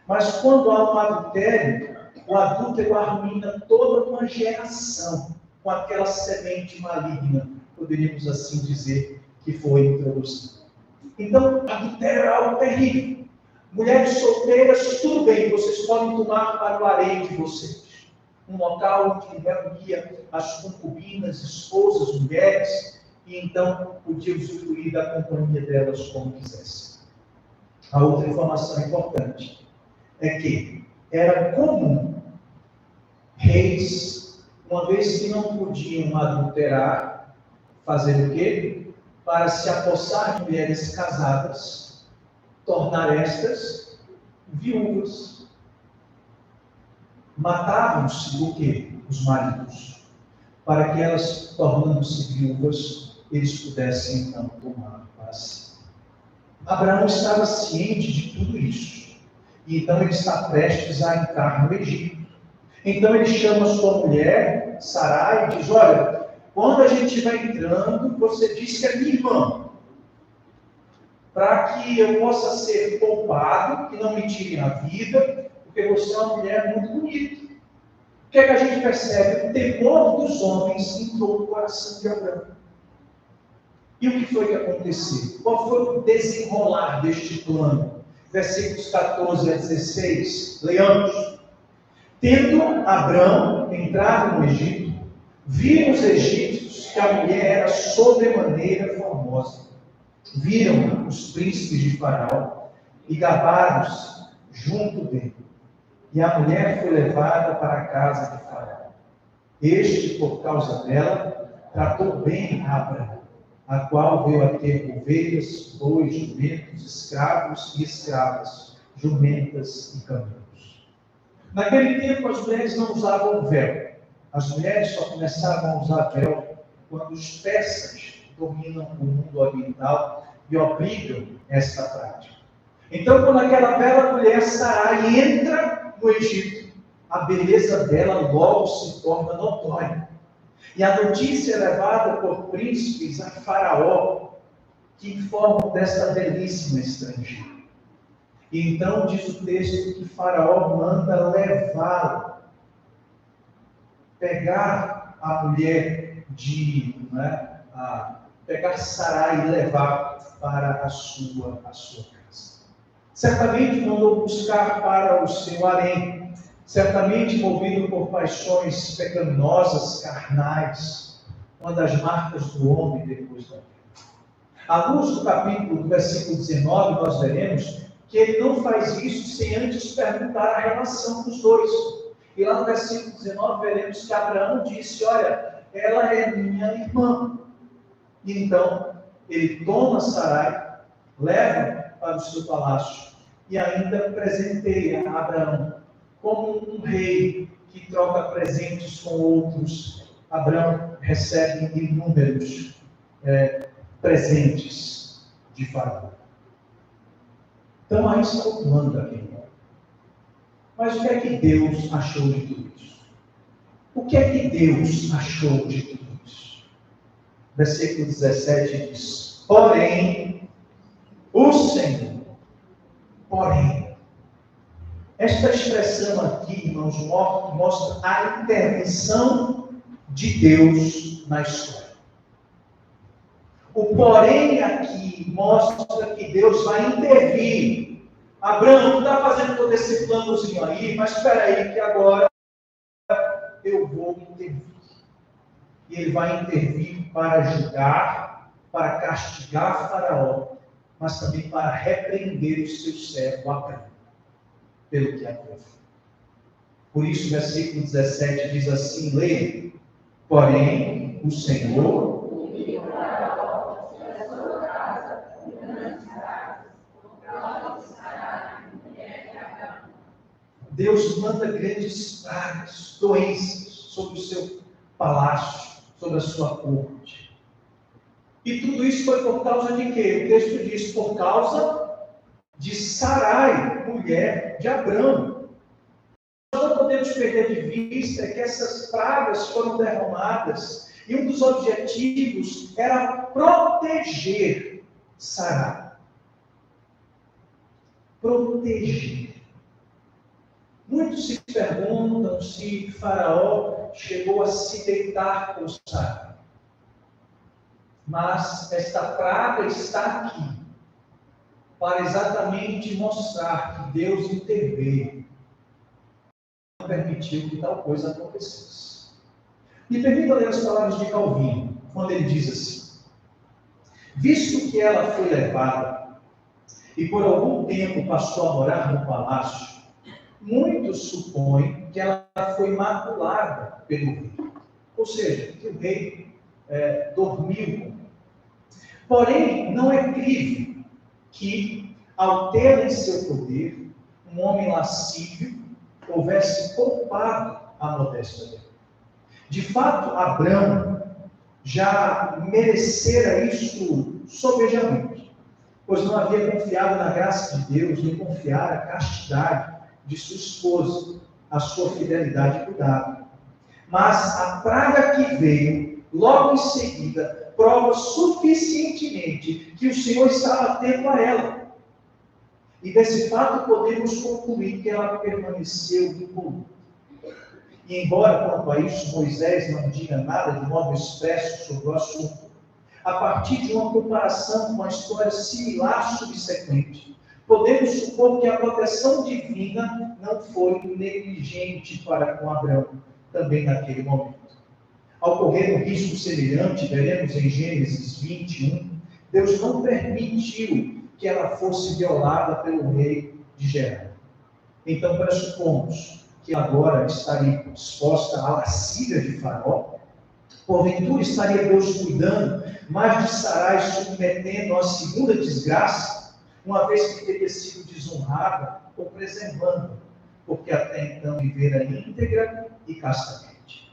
Mas quando há um adultério, o adúltero arruína toda uma geração com aquela semente maligna, poderíamos assim dizer, que foi introduzida. Então, adultério é algo terrível. Mulheres solteiras, tudo bem, vocês podem tomar para o harém de vocês. Um local que reunia as concubinas, esposas, mulheres, e então podia usufruir da companhia delas como quisessem. A outra informação importante é que era comum reis, uma vez que não podiam adulterar, fazer o quê? Para se apossar de mulheres casadas, tornar estas viúvas. Matavam-se o quê? Os maridos, para que elas, tornando-se viúvas, eles pudessem então tomar para si. Abraão estava ciente de tudo isso, e então ele está prestes a entrar no Egito. Então ele chama sua mulher, Sarai, e diz: olha, quando a gente vai entrando, você diz que é minha irmã, para que eu possa ser poupado, que não me tirem a vida, porque você é uma mulher muito bonita. O que é que a gente percebe? O temor dos homens entrou no coração de Abraão. E o que foi que aconteceu? Qual foi o desenrolar deste plano? Versículos 14 a 16, leamos. Tendo Abrão entrado no Egito, viram os egípcios que a mulher era sobremaneira formosa. Viram os príncipes de Faraó e gabaram-se junto dele. E a mulher foi levada para a casa de Faraó. Este, por causa dela, tratou bem a Abraão, a qual veio a ter ovelhas, bois, jumentos, escravos e escravas, jumentas e camelos. Naquele tempo, as mulheres não usavam véu. As mulheres só começavam a usar véu quando os persas dominam o mundo oriental e obrigam esta prática. Então, quando aquela bela mulher Sarai entra no Egito, a beleza dela logo se torna notória. E a notícia é levada por príncipes a Faraó, que informam desta belíssima estrangeira. E então diz o texto que Faraó manda levá-la, pegar a mulher pegar Sarai e levar para a sua casa. Certamente mandou buscar para o seu harém, certamente movido por paixões pecaminosas, carnais, uma das marcas do homem depois da vida. À luz do versículo 19, nós veremos que ele não faz isso sem antes perguntar a relação dos dois. E lá no versículo 19 veremos que Abraão disse: olha, ela é minha irmã. E então ele toma Sarai, leva para o seu palácio e ainda presenteia a Abraão como um rei que troca presentes com outros. Abraão recebe inúmeros presentes de Faraó. Então aí está o plano da vida. Mas o que é que Deus achou de tudo isso? O que é que Deus achou de tudo isso? Versículo 17 diz: porém, o Senhor, esta expressão aqui, irmãos, mostra a intervenção de Deus na história. O porém aqui mostra que Deus vai intervir. Abraão, está fazendo todo esse planozinho aí, mas espera aí que agora eu vou intervir. E ele vai intervir para julgar, para castigar Faraó, mas também para repreender o seu servo Abraão, pelo que havia feito. Por isso, o versículo 17 diz assim, leia: porém, o Senhor Deus manda grandes pragas, doenças sobre o seu palácio, sobre a sua corte. E tudo isso foi por causa de quê? O texto diz: por causa de Sarai, mulher de Abrão. Nós não podemos perder de vista que essas pragas foram derramadas e um dos objetivos era proteger Sarai. Proteger. Muitos se perguntam se Faraó chegou a se deitar com Sarai. Mas esta praga está aqui para exatamente mostrar que Deus interveio, não permitiu que tal coisa acontecesse. Me permita ler as palavras de Calvino, quando ele diz assim: visto que ela foi levada e por algum tempo passou a morar no palácio, muitos supõem que ela foi maculada pelo rei. Ou seja, que o rei dormiu. Porém, não é crível que, ao ter em seu poder um homem lascívio, houvesse poupado a modéstia dele. De fato, Abrão já merecera isso sobejamente, pois não havia confiado na graça de Deus, nem confiara a castidade de sua esposa, a sua fidelidade e cuidado. Mas a praga que veio logo em seguida prova suficientemente que o Senhor estava atento a ela. E desse fato podemos concluir que ela permaneceu incoluta. E embora quanto a isso Moisés não diga nada de modo expresso sobre o assunto, a partir de uma comparação com uma história similar subsequente, podemos supor que a proteção divina não foi negligente para com Abrão, também naquele momento. Ao correr um risco semelhante, veremos em Gênesis 21, Deus não permitiu que ela fosse violada pelo rei de Gerar. Então pressupomos que agora estaria exposta à lascívia de Faraó. Porventura estaria Deus cuidando mais de Sarai, submetendo a segunda desgraça, uma vez que teria sido desonrada, ou preservando, porque até então vivera íntegra e castamente.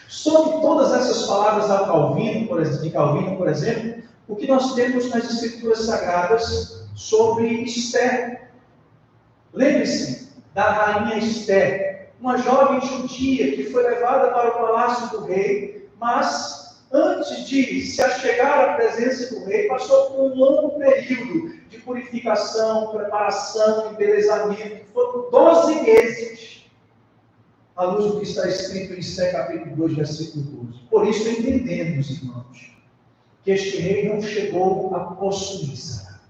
Sobre todas essas palavras de Calvino, por exemplo, o que nós temos nas Escrituras Sagradas sobre Esther. Lembre-se da rainha Esther, uma jovem judia que foi levada para o palácio do rei, mas antes de se achegar à presença do rei, passou por um longo período de purificação, preparação, embelezamento. Foram 12 meses, à luz do que está escrito em Esther capítulo 2, versículo 12. Por isso entendemos, irmãos, que este rei não chegou a possuir Sarai,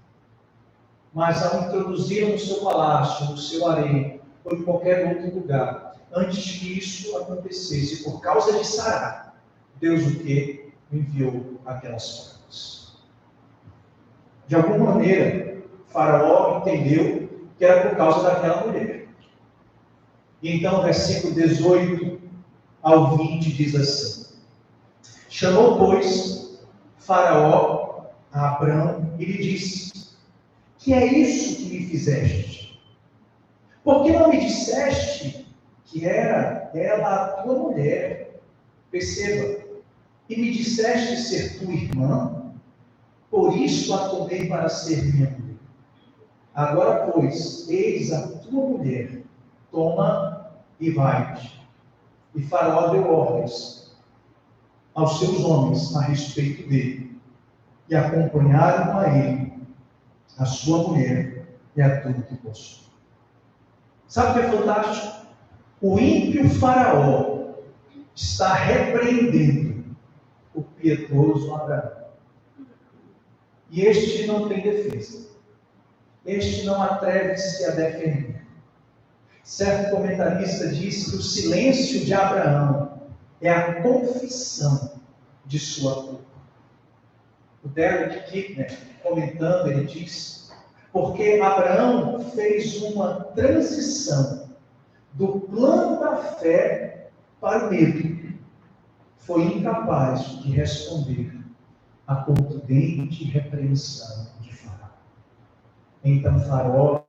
mas ao introduzi-la no seu palácio, no seu harém, ou em qualquer outro lugar, antes que isso acontecesse, por causa de Sarai, Deus o que? Enviou aquelas pragas. De alguma maneira, Faraó entendeu que era por causa daquela mulher. E então, versículo 18 ao 20 diz assim: chamou, pois, Faraó a Abrão e lhe disse: que é isso que me fizeste? Por que não me disseste que era ela a tua mulher? Perceba, e me disseste ser tua irmã, por isso a tomei para ser minha mulher. Agora, pois, eis a tua mulher, toma e vai-te. E Faraó deu ordens aos seus homens a respeito dele, e acompanharam a ele a sua mulher e a tudo que possui. Sabe o que é fantástico? O ímpio Faraó está repreendendo o piedoso Abraão. E este não tem defesa. Este não atreve-se a defender. Certo comentarista disse que o silêncio de Abraão é a confissão de sua culpa. O Derek Kidner, comentando, ele diz: porque Abraão fez uma transição do plano da fé para o medo. Foi incapaz de responder à contundente repreensão de Faraó. Então Faraó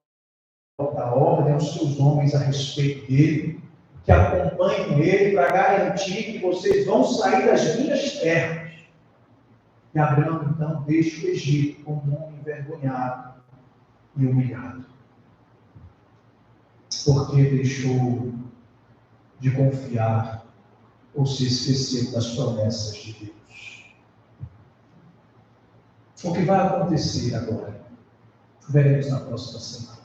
dá ordem aos seus homens a respeito dele, que acompanhem ele para garantir que vocês vão sair das minhas terras. E Abraão, então, deixa o Egito como um homem envergonhado e humilhado. Porque deixou de confiar ou se esqueceu das promessas de Deus. O que vai acontecer agora? Veremos na próxima semana.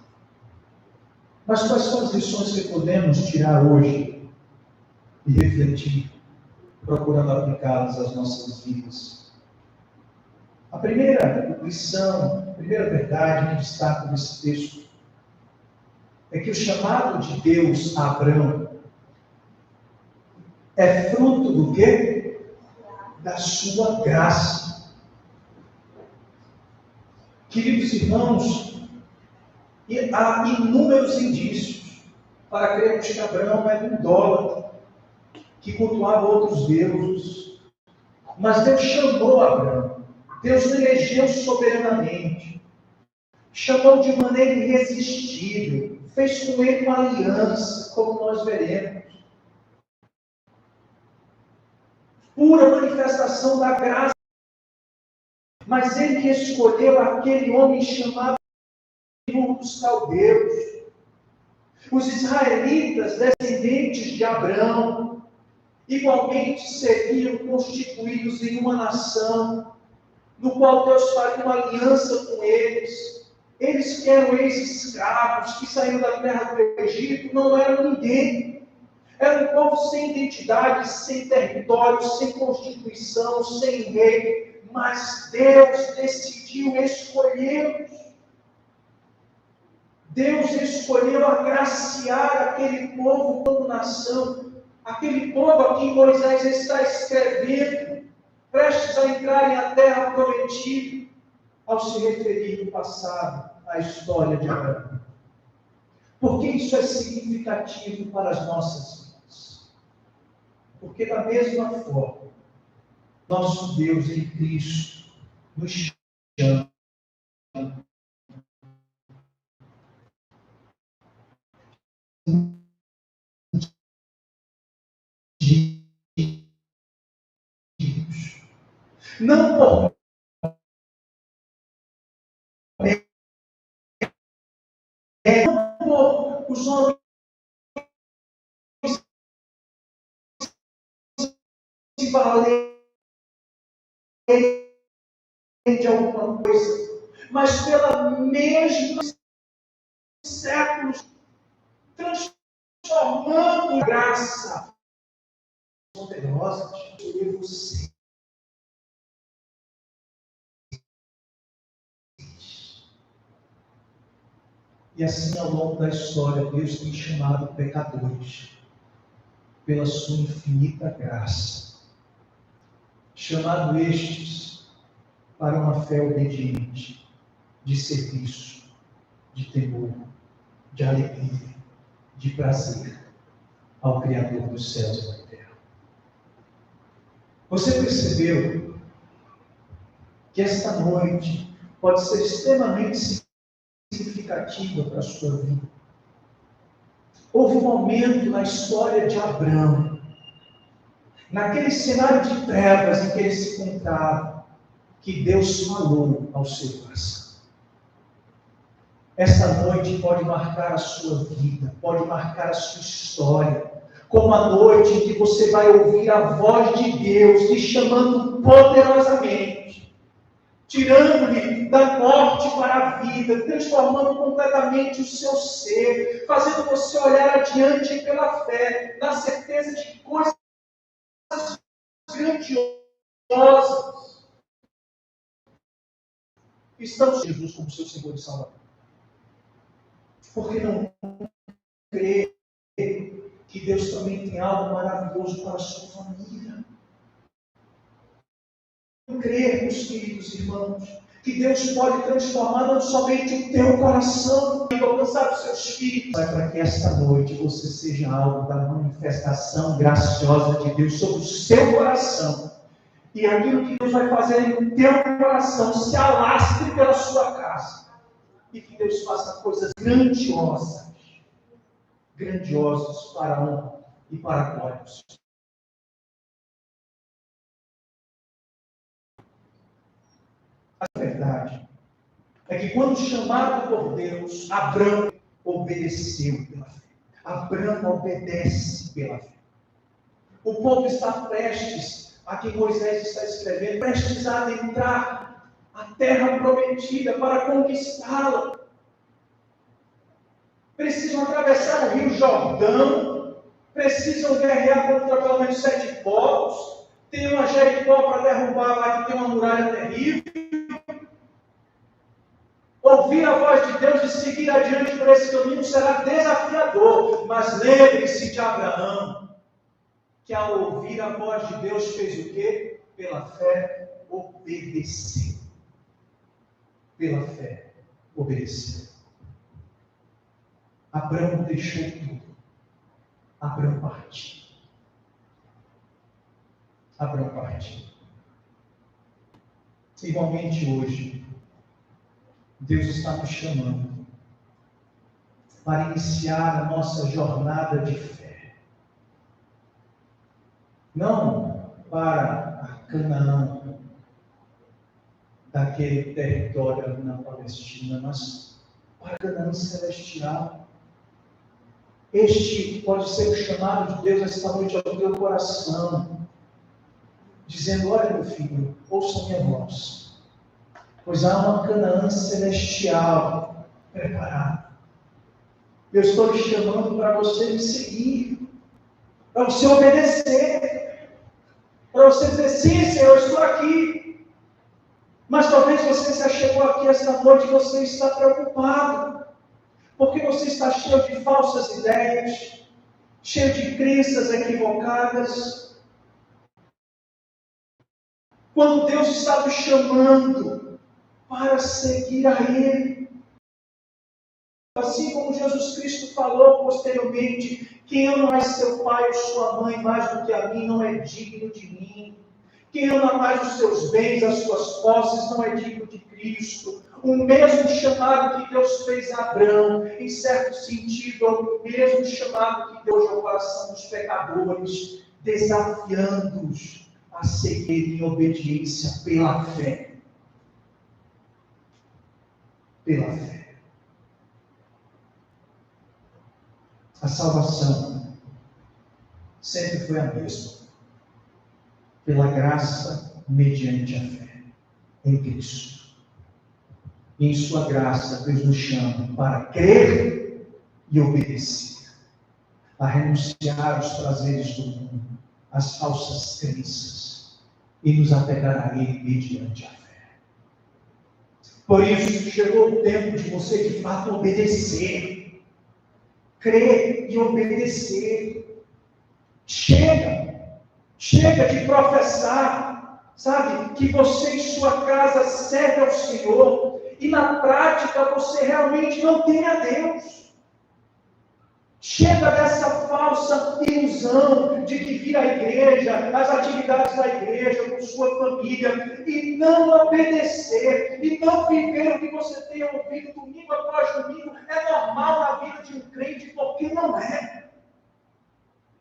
Mas quais são as lições que podemos tirar hoje e refletir, procurando aplicá-las às nossas vidas? A primeira lição, a primeira verdade que destaco nesse texto é que o chamado de Deus a Abrão é fruto do quê? Da sua graça. Queridos irmãos, há inúmeros indícios para crermos que Abraão era um idólatra, que cultuava outros deuses. Mas Deus chamou Abraão. Deus o elegeu soberanamente. Chamou de maneira irresistível. Fez com ele uma aliança, como nós veremos. pura manifestação da graça. Mas ele escolheu aquele homem chamado dos caldeus. Os israelitas, descendentes de Abraão, igualmente seriam constituídos em uma nação, no qual Deus faria uma aliança com eles. Eles que eram ex-escravos, que saíram da terra do Egito, não eram ninguém. Era um povo sem identidade, sem território, sem constituição, sem rei. Mas Deus decidiu escolhê-los. Deus escolheu agraciar aquele povo como nação. Aquele povo a quem Moisés está escrevendo, prestes a entrar na terra prometida, ao se referir no passado à história de Abraão. Por que isso é significativo para as nossas vidas? Porque da mesma forma, nosso Deus em Cristo nos chama de Deus. Não por os homens se valerem de alguma coisa, mas pela mesma séculos, transformando a graça poderosa de escolher você. E assim, ao longo da história, Deus tem chamado pecadores, pela sua infinita graça, chamado estes para uma fé obediente, de serviço, de temor, de alegria, de prazer ao Criador dos céus e da terra. Você percebeu que esta noite pode ser extremamente significativa para a sua vida? Houve um momento na história de Abraão, naquele cenário de trevas em que ele se encontrava, que Deus falou ao seu coração. Esta noite pode marcar a sua vida, pode marcar a sua história, como a noite em que você vai ouvir a voz de Deus te chamando poderosamente, tirando-lhe da morte para a vida, transformando completamente o seu ser, fazendo você olhar adiante pela fé, na certeza de coisas grandiosas. Estamos Jesus como seu Senhor e Salvador. Por que não crer que Deus também tem algo maravilhoso para a sua família? Não crer, meus queridos irmãos, que Deus pode transformar não somente o teu coração e alcançar os seus filhos, mas para que esta noite você seja algo da manifestação graciosa de Deus sobre o seu coração. E aquilo que Deus vai fazer no teu coração se alastre pela sua casa. E que Deus faça coisas grandiosas para a honra e para a glória do Senhor. A verdade é que quando chamado por Deus, Abraão obedeceu pela fé. Abraão obedece pela fé. O povo está prestes, a quem Moisés está escrevendo, prestes a adentrar a terra prometida para conquistá-la. Precisam atravessar o rio Jordão, precisam guerrear contra pelo menos 7 povos, tem uma Jericó para derrubar lá, que tem uma muralha terrível. Ouvir a voz de Deus e seguir adiante por esse caminho será desafiador, mas lembre-se de Abraão, que ao ouvir a voz de Deus fez o quê? Pela fé obedeceu. Pela fé obedeceu. Abraão deixou tudo. Abraão partiu. Abraão partiu. Igualmente hoje, Deus está nos chamando para iniciar a nossa jornada de fé. Não para a Canaã, daquele território ali na Palestina, mas para a Canaã celestial. Este pode ser o chamado de Deus esta noite ao teu coração, dizendo: olha, meu filho, ouça minha voz, pois há uma Canaã celestial preparada. Eu estou te chamando para você me seguir, para você obedecer, para você dizer: sim, Senhor, eu estou aqui. Mas talvez você já chegou aqui esta noite e você está preocupado, porque você está cheio de falsas ideias, cheio de crenças equivocadas. Quando Deus está te chamando para seguir a Ele, assim como Jesus Cristo falou posteriormente: quem ama mais seu pai ou sua mãe mais do que a mim não é digno de mim. Quem ama mais os seus bens, as suas posses, não é digno de Cristo. O mesmo chamado que Deus fez a Abraão, em certo sentido, é o mesmo chamado que Deus ao coração dos pecadores, desafiando-os a seguir em obediência pela fé. Pela fé. A salvação sempre foi a mesma. Pela graça, mediante a fé em Cristo. E em sua graça, Deus nos chama para crer e obedecer, a renunciar aos prazeres do mundo, às falsas crenças, e nos apegar a Ele mediante a fé. Por isso, chegou o tempo de você, de fato, obedecer, crer e obedecer. Chega de professar, sabe, que você em sua casa serve ao Senhor, e na prática você realmente não tem a Deus. Chega dessa falsa ilusão de que vir à igreja, as atividades da igreja, com sua família, e não obedecer, e não viver o que você tem ouvido domingo após domingo, é normal na vida de um crente, porque não é.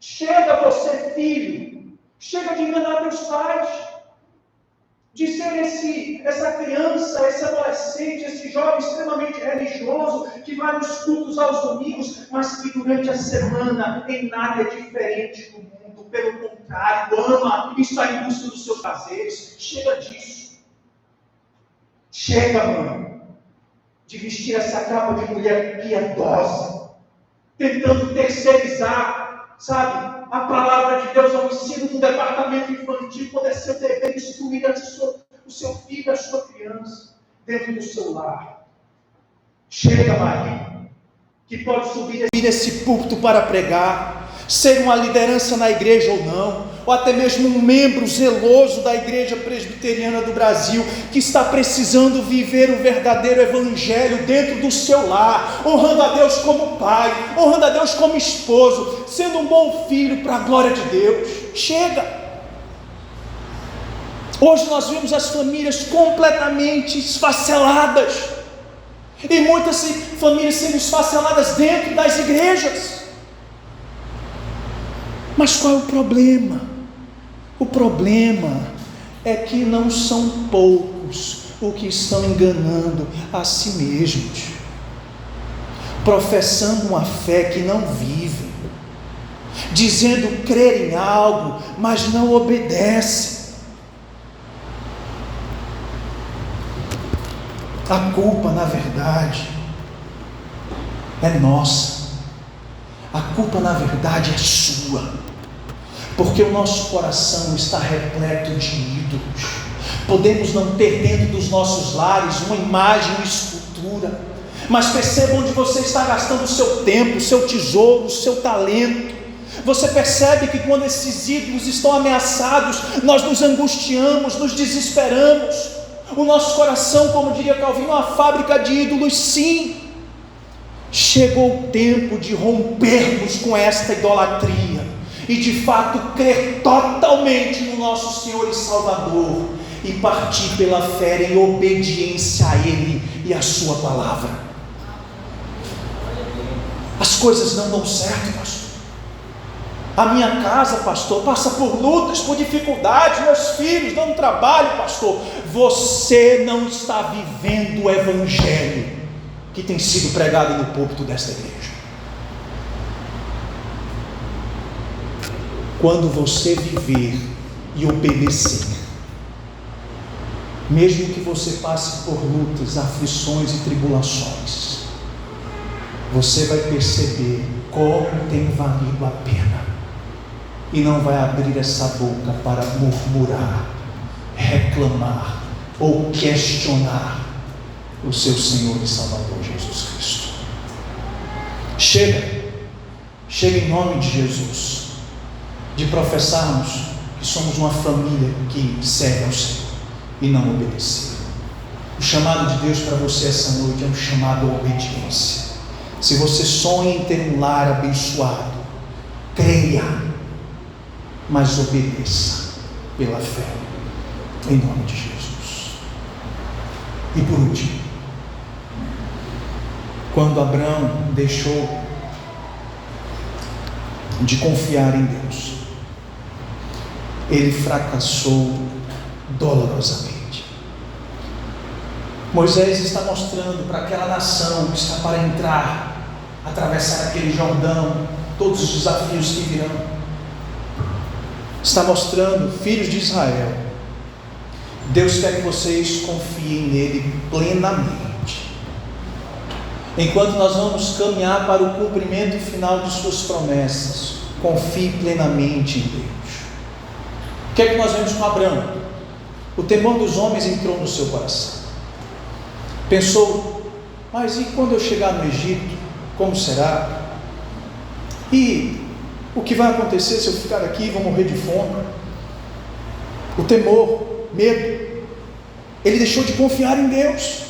Chega você, filho, chega de enganar teus pais, de ser essa criança, esse adolescente, esse jovem extremamente religioso, que vai nos cultos aos domingos, mas que durante a semana em nada é diferente do mundo. Pelo contrário, ama e está em busca dos seus prazeres. Chega disso. Chega, mãe, de vestir essa capa de mulher piedosa, tentando terceirizar, sabe, a palavra de Deus ao ensino do departamento infantil, quando é seu dever instruir o seu filho, a sua criança, dentro do seu lar. Chega, Maria, que pode subir nesse púlpito para pregar, ser uma liderança na igreja ou não, ou até mesmo um membro zeloso da Igreja Presbiteriana do Brasil, que está precisando viver o verdadeiro evangelho dentro do seu lar, honrando a Deus como pai, honrando a Deus como esposo, sendo um bom filho para a glória de Deus. Chega! Hoje nós vemos as famílias completamente esfaceladas, e muitas famílias sendo esfaceladas dentro das igrejas. Mas qual é o problema? O problema é que não são poucos os que estão enganando a si mesmos, professando uma fé que não vivem, dizendo crer em algo, mas não obedecem. A culpa, na verdade, é nossa. A culpa, na verdade, é sua. Porque o nosso coração está repleto de ídolos. Podemos não ter dentro dos nossos lares uma imagem, uma escultura, mas perceba onde você está gastando o seu tempo, o seu tesouro, o seu talento. Você percebe que quando esses ídolos estão ameaçados, nós nos angustiamos, nos desesperamos. O nosso coração, como diria Calvino, é uma fábrica de ídolos. Sim, chegou o tempo de rompermos com esta idolatria e de fato crer totalmente no nosso Senhor e Salvador e partir pela fé em obediência a Ele e a sua palavra. As coisas não dão certo, pastor. A minha casa, pastor, passa por lutas, por dificuldades, meus filhos dão trabalho, pastor. Você não está vivendo o evangelho que tem sido pregado no púlpito desta igreja. Quando você viver e obedecer, mesmo que você passe por lutas, aflições e tribulações, você vai perceber como tem valido a pena, e não vai abrir essa boca para murmurar, reclamar ou questionar o seu Senhor e Salvador Jesus Cristo. Chega em nome de Jesus, de professarmos que somos uma família que serve ao Senhor e não obedecer. O chamado de Deus para você essa noite é um chamado à obediência. Se você sonha em ter um lar abençoado, creia, mas obedeça pela fé, em nome de Jesus. E por último, quando Abraão deixou de confiar em Deus, ele fracassou dolorosamente. Moisés está mostrando para aquela nação que está para entrar, atravessar aquele Jordão, todos os desafios que virão. Está mostrando, filhos de Israel, Deus quer que vocês confiem nele plenamente. Enquanto nós vamos caminhar para o cumprimento final de suas promessas, confie plenamente em Deus. O que é que nós vemos com Abraão? O temor dos homens entrou no seu coração. Pensou, mas e quando eu chegar no Egito, como será? E o que vai acontecer se eu ficar aqui e vou morrer de fome? O temor, medo. Ele deixou de confiar em Deus,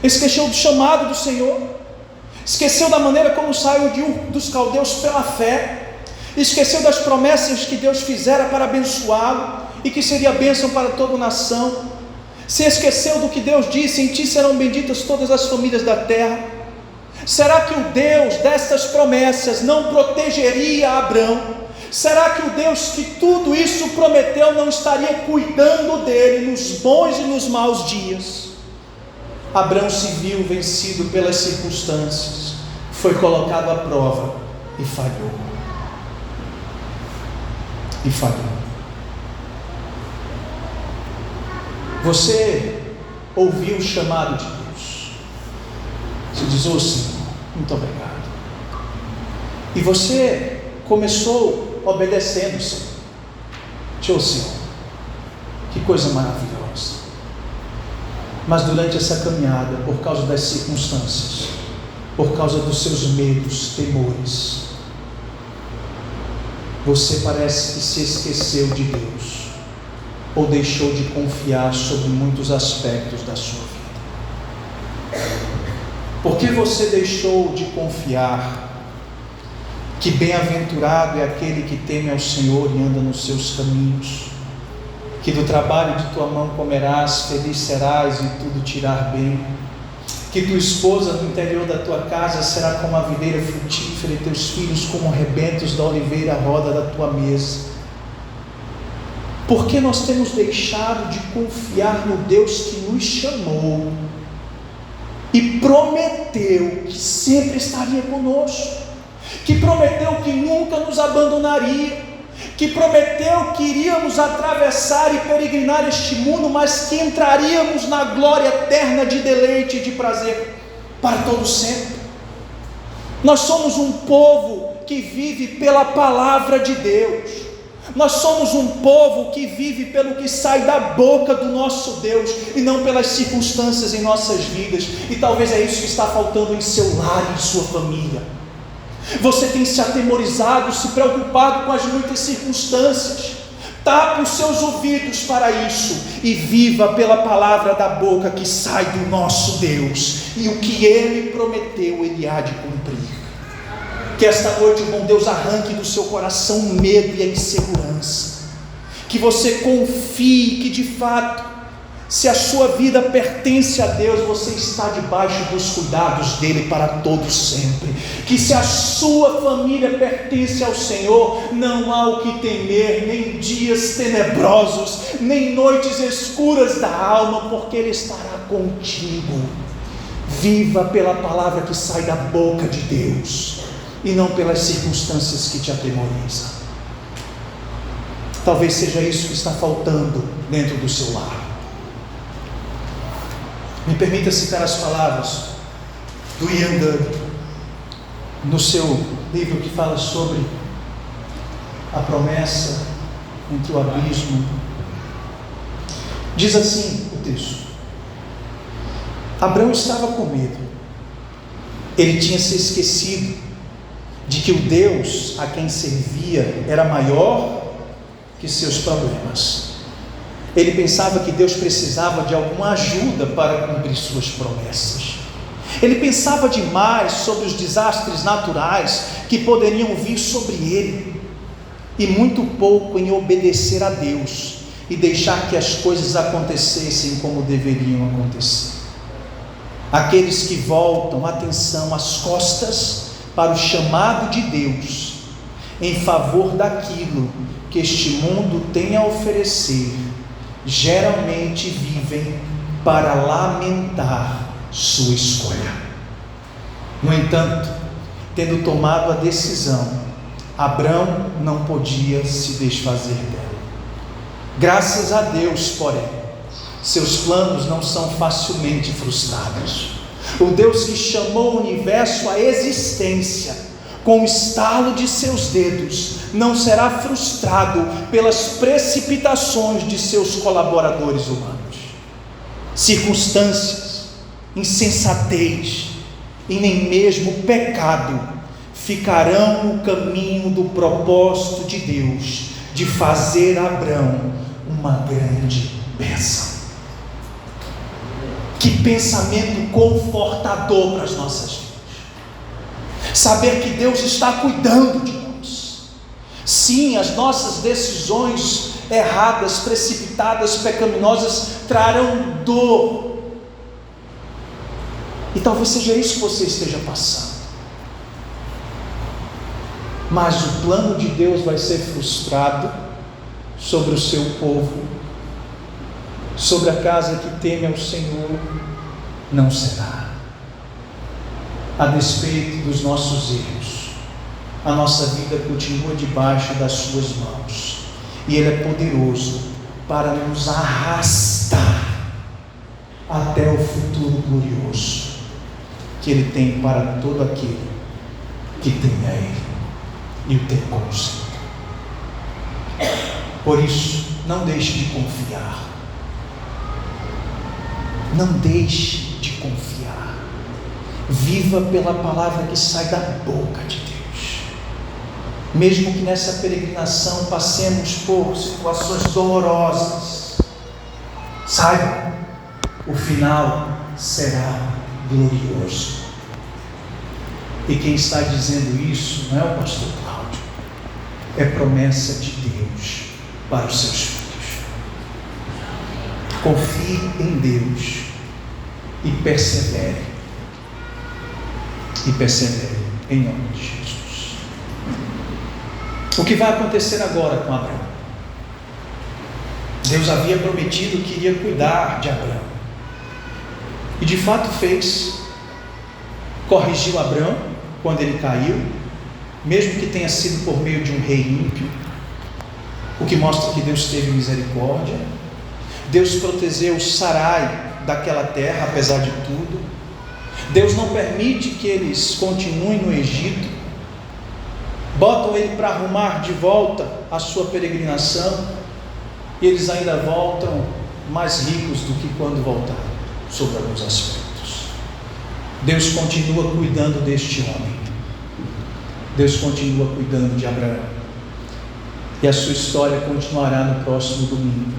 esqueceu do chamado do Senhor, esqueceu da maneira como saiu dos caldeus pela fé, esqueceu das promessas que Deus fizera para abençoá-lo e que seria bênção para toda a nação. Se esqueceu do que Deus disse: em ti serão benditas todas as famílias da terra. Será que o Deus destas promessas não protegeria Abraão? Será que o Deus que tudo isso prometeu não estaria cuidando dele nos bons e nos maus dias? Abraão se viu vencido pelas circunstâncias, foi colocado à prova e falhou. Você ouviu o chamado de Deus, você diz: ô Senhor, muito obrigado. E você começou obedecendo o Senhor. Ô Senhor, que coisa maravilhosa. Mas durante essa caminhada, por causa das circunstâncias, por causa dos seus medos, temores, você parece que se esqueceu de Deus, ou deixou de confiar sobre muitos aspectos da sua vida. Por que você deixou de confiar que bem-aventurado é aquele que teme ao Senhor e anda nos seus caminhos, que do trabalho de tua mão comerás, feliz serás e tudo te irá bem, que tua esposa no interior da tua casa será como a videira frutífera e teus filhos como rebentos da oliveira à roda da tua mesa? Porque nós temos deixado de confiar no Deus que nos chamou e prometeu que sempre estaria conosco, que prometeu que nunca nos abandonaria, que prometeu que iríamos atravessar e peregrinar este mundo, mas que entraríamos na glória eterna de deleite e de prazer para todo sempre. Nós somos um povo que vive pela palavra de Deus. Nós somos um povo que vive pelo que sai da boca do nosso Deus e não pelas circunstâncias em nossas vidas. E talvez é isso que está faltando em seu lar e em sua família. Você tem se atemorizado, se preocupado com as muitas circunstâncias. Tape os seus ouvidos para isso e viva pela palavra da boca que sai do nosso Deus. E o que Ele prometeu, Ele há de cumprir. Que esta noite o bom Deus arranque do seu coração o medo e a insegurança. Que você confie que de fato Se a sua vida pertence a Deus, você está debaixo dos cuidados dele para todo sempre. Que se a sua família pertence ao Senhor, não há o que temer, nem dias tenebrosos, nem noites escuras da alma, porque ele estará contigo. Viva pela palavra que sai da boca de Deus, e não pelas circunstâncias que te atemorizam. Talvez seja isso que está faltando dentro do seu lar. Me permita citar as palavras do Ian Dury, no seu livro que fala sobre a promessa entre o abismo. Diz assim o texto: Abraão estava com medo. Ele tinha se esquecido de que o Deus a quem servia era maior que seus problemas. Ele pensava que Deus precisava de alguma ajuda para cumprir suas promessas. Ele pensava demais sobre os desastres naturais que poderiam vir sobre ele, e muito pouco em obedecer a Deus e deixar que as coisas acontecessem como deveriam acontecer. Aqueles que voltam, atenção, as costas para o chamado de Deus em favor daquilo que este mundo tem a oferecer, geralmente vivem para lamentar sua escolha. No entanto, tendo tomado a decisão, Abraão não podia se desfazer dela. Graças a Deus, porém, seus planos não são facilmente frustrados. O Deus que chamou o universo à existência com o estalo de seus dedos, não será frustrado pelas precipitações de seus colaboradores humanos. Circunstâncias, insensatez e nem mesmo pecado ficarão no caminho do propósito de Deus de fazer Abraão uma grande bênção. Que pensamento confortador para as nossas vidas. Saber que Deus está cuidando de nós. Sim, as nossas decisões erradas, precipitadas, pecaminosas trarão dor. E talvez seja isso que você esteja passando. Mas o plano de Deus vai ser frustrado sobre o seu povo, sobre a casa que teme ao Senhor, não será. A despeito dos nossos erros, a nossa vida continua debaixo das suas mãos, e Ele é poderoso para nos arrastar até o futuro glorioso que Ele tem para todo aquele que teme a Ele e o tem como Senhor. Por isso, não deixe de confiar. Não deixe de confiar. Viva pela palavra que sai da boca de Deus. Mesmo que nessa peregrinação passemos por situações dolorosas, saiba, o final será glorioso. E quem está dizendo isso não é o pastor Cláudio, é promessa de Deus para os seus filhos. Confie em Deus e persevere. E persevere em nome de Jesus. O que vai acontecer agora com Abraão? Deus havia prometido que iria cuidar de Abraão, e de fato fez. Corrigiu Abraão quando ele caiu, mesmo que tenha sido por meio de um rei ímpio, o que mostra que Deus teve misericórdia. Deus protegeu Sarai daquela terra, apesar de tudo. Deus não permite que eles continuem no Egito, botam ele para arrumar de volta a sua peregrinação, e eles ainda voltam mais ricos do que quando voltaram, sobre alguns aspectos. Deus continua cuidando deste homem, Deus continua cuidando de Abraão, e a sua história continuará no próximo domingo.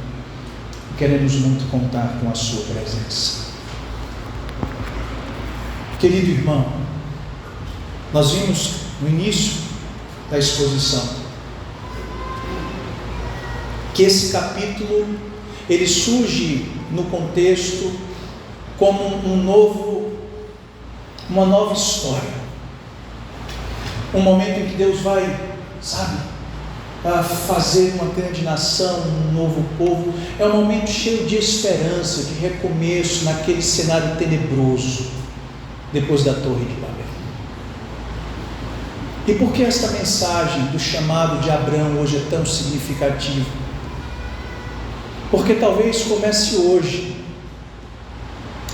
Queremos muito contar com a sua presença. Querido irmão, nós vimos no início da exposição que esse capítulo ele surge no contexto como uma nova história. Um momento em que Deus vai, a fazer uma grande nação, um novo povo. É um momento cheio de esperança, de recomeço naquele cenário tenebroso depois da Torre de Babel. E por que esta mensagem do chamado de Abraão hoje é tão significativa? Porque talvez comece hoje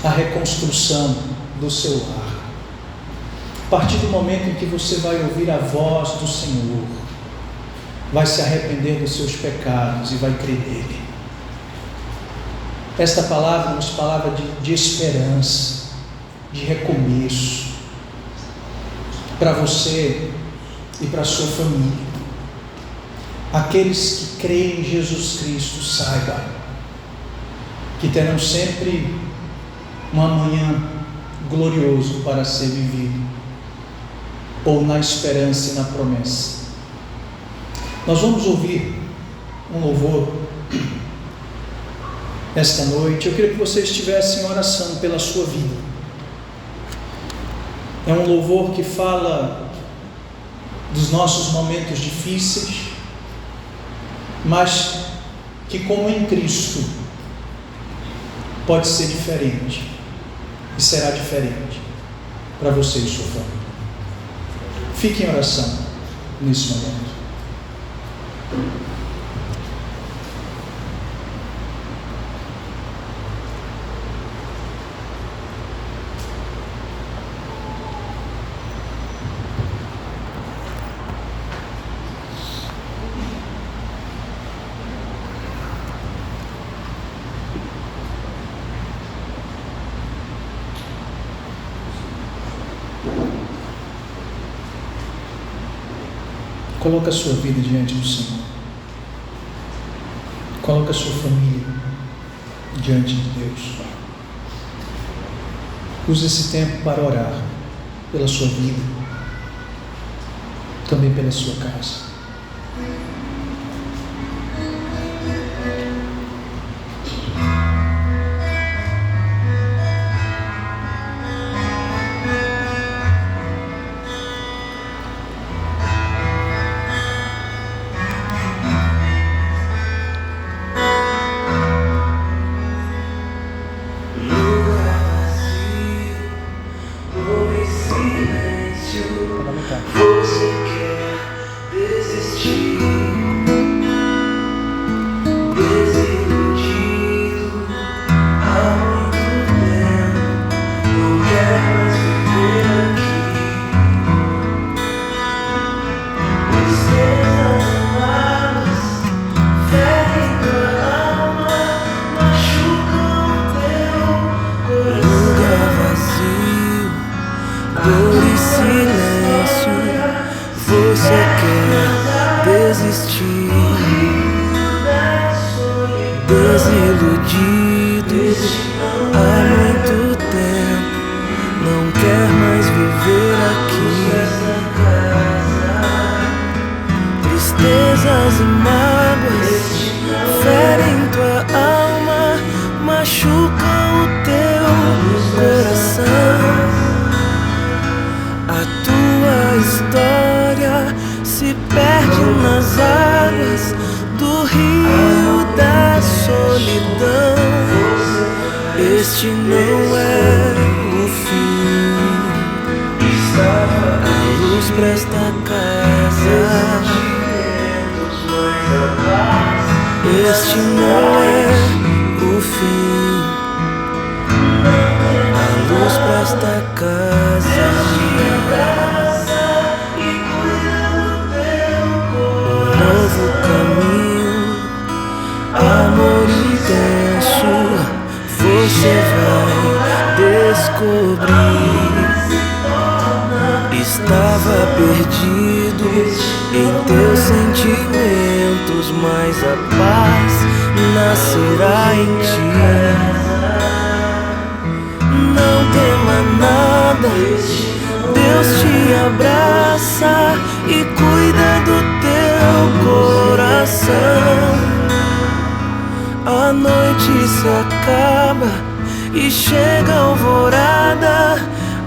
a reconstrução do seu lar. A partir do momento em que você vai ouvir a voz do Senhor, vai se arrepender dos seus pecados e vai crer nele. Esta palavra é uma palavra de esperança, de recomeço, para você e para a sua família. Aqueles que creem em Jesus Cristo, saibam que terão sempre um amanhã glorioso para ser vivido, ou na esperança e na promessa. Nós vamos ouvir um louvor esta noite. Eu queria que você estivesse em oração pela sua vida. É um louvor que fala dos nossos momentos difíceis, mas que, como em Cristo, pode ser diferente e será diferente para você e sua família. Fique em oração nesse momento. Coloca a sua vida diante do Senhor. Coloca a sua família diante de Deus. Use esse tempo para orar pela sua vida, também pela sua casa. Este não é o fim. A luz para esta casa. Este não é o fim. A luz para esta casa. Um novo caminho, amor intenso. Você vai descobrir. Estava perdido em teus sentimentos, mas a paz nascerá em ti. Não tema nada, Deus te abraça e cuida do teu coração. A noite se acaba. acaba e chega a alvorada,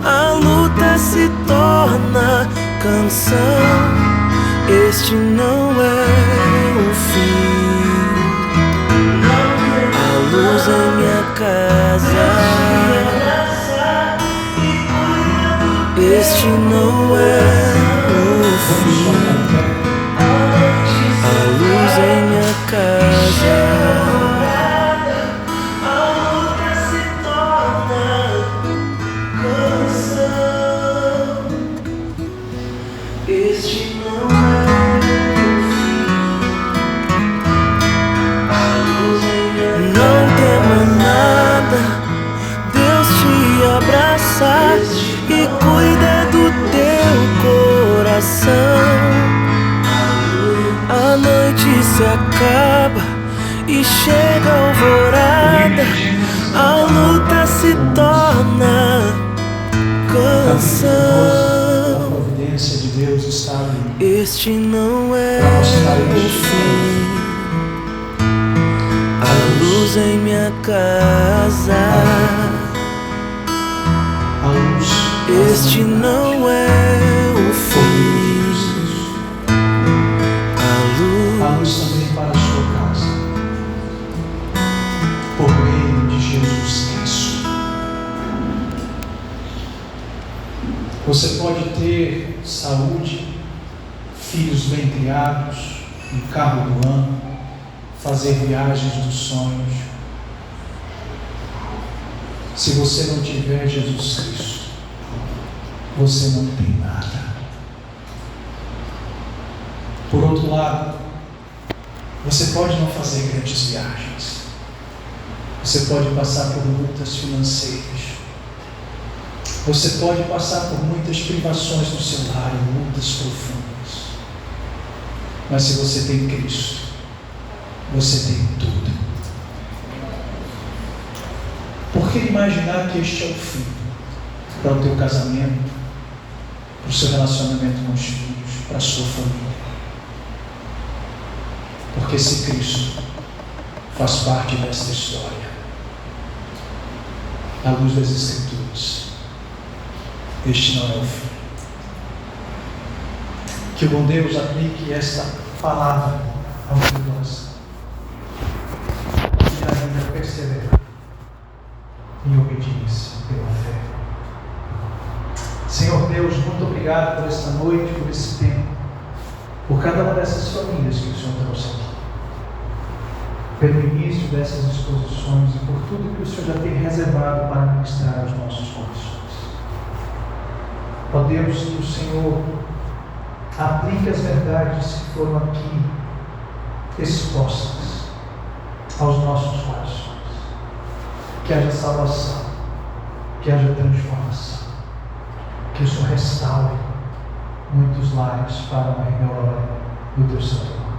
a luta se torna canção. Este não é o fim. A luz em minha casa. Este não é o fim. A luz em minha casa. A luta se torna canção. Este não é o fim. A luz em minha casa. Não tema nada, Deus te abraça e cuida do teu coração. A noite se acaba e chega a alvorada, a luta se torna canção. A providência de Deus está ali. Este não é o fim. A luz em minha casa. Este não é o fim. A luz também para a sua casa, por meio de Jesus Cristo. Você pode ter saúde, filhos bem criados, um carro do ano, fazer viagens dos sonhos. Se você não tiver Jesus Cristo, você não tem nada. Por outro lado, você pode não fazer grandes viagens. Você pode passar por lutas financeiras. Você pode passar por muitas privações no seu lar e lutas profundas. Mas se você tem Cristo, você tem tudo. Por que imaginar que este é o fim para o teu casamento, para o seu relacionamento com os filhos, para a sua família? Porque se Cristo faz parte desta história, à luz das Escrituras, este não é o fim. Que o bom Deus aplique esta palavra ao teu coração e ainda perseverar em obediência pela fé. Senhor Deus, muito obrigado por esta noite, por esse tempo, por cada uma dessas famílias que o Senhor trouxe aqui, pelo início dessas exposições e por tudo que o Senhor já tem reservado para ministrar aos nossos corações. Ó Deus, que o Senhor aplique as verdades que foram aqui expostas aos nossos corações. Que haja salvação, que haja transformação, que o Senhor restaure muitos lares para a glória do teu santo nome.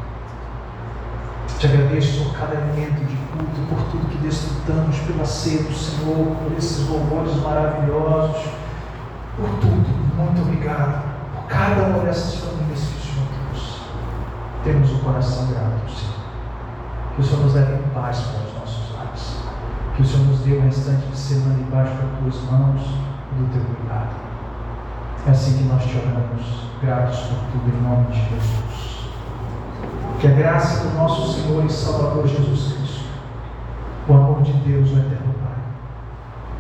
Te agradeço por cada elemento de culto, por tudo que desfrutamos pela ceia do Senhor, por esses louvores maravilhosos, por tudo. Muito obrigado por cada uma dessas famílias que o Senhor trouxe. Temos o coração grato, Senhor. Que o Senhor nos leve em paz para os nossos lares. Que o Senhor nos dê o restante de semana debaixo das tuas mãos e do teu cuidado. É assim que nós te oramos, gratos por tudo, em nome de Jesus. Que a graça do nosso Senhor e Salvador Jesus Cristo, o amor de Deus, o eterno Pai,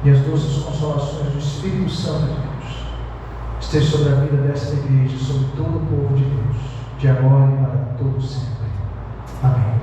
e as doces consolações do Espírito Santo de Deus, esteja sobre a vida desta igreja, sobre todo o povo de Deus, de agora e para todo sempre. Amém.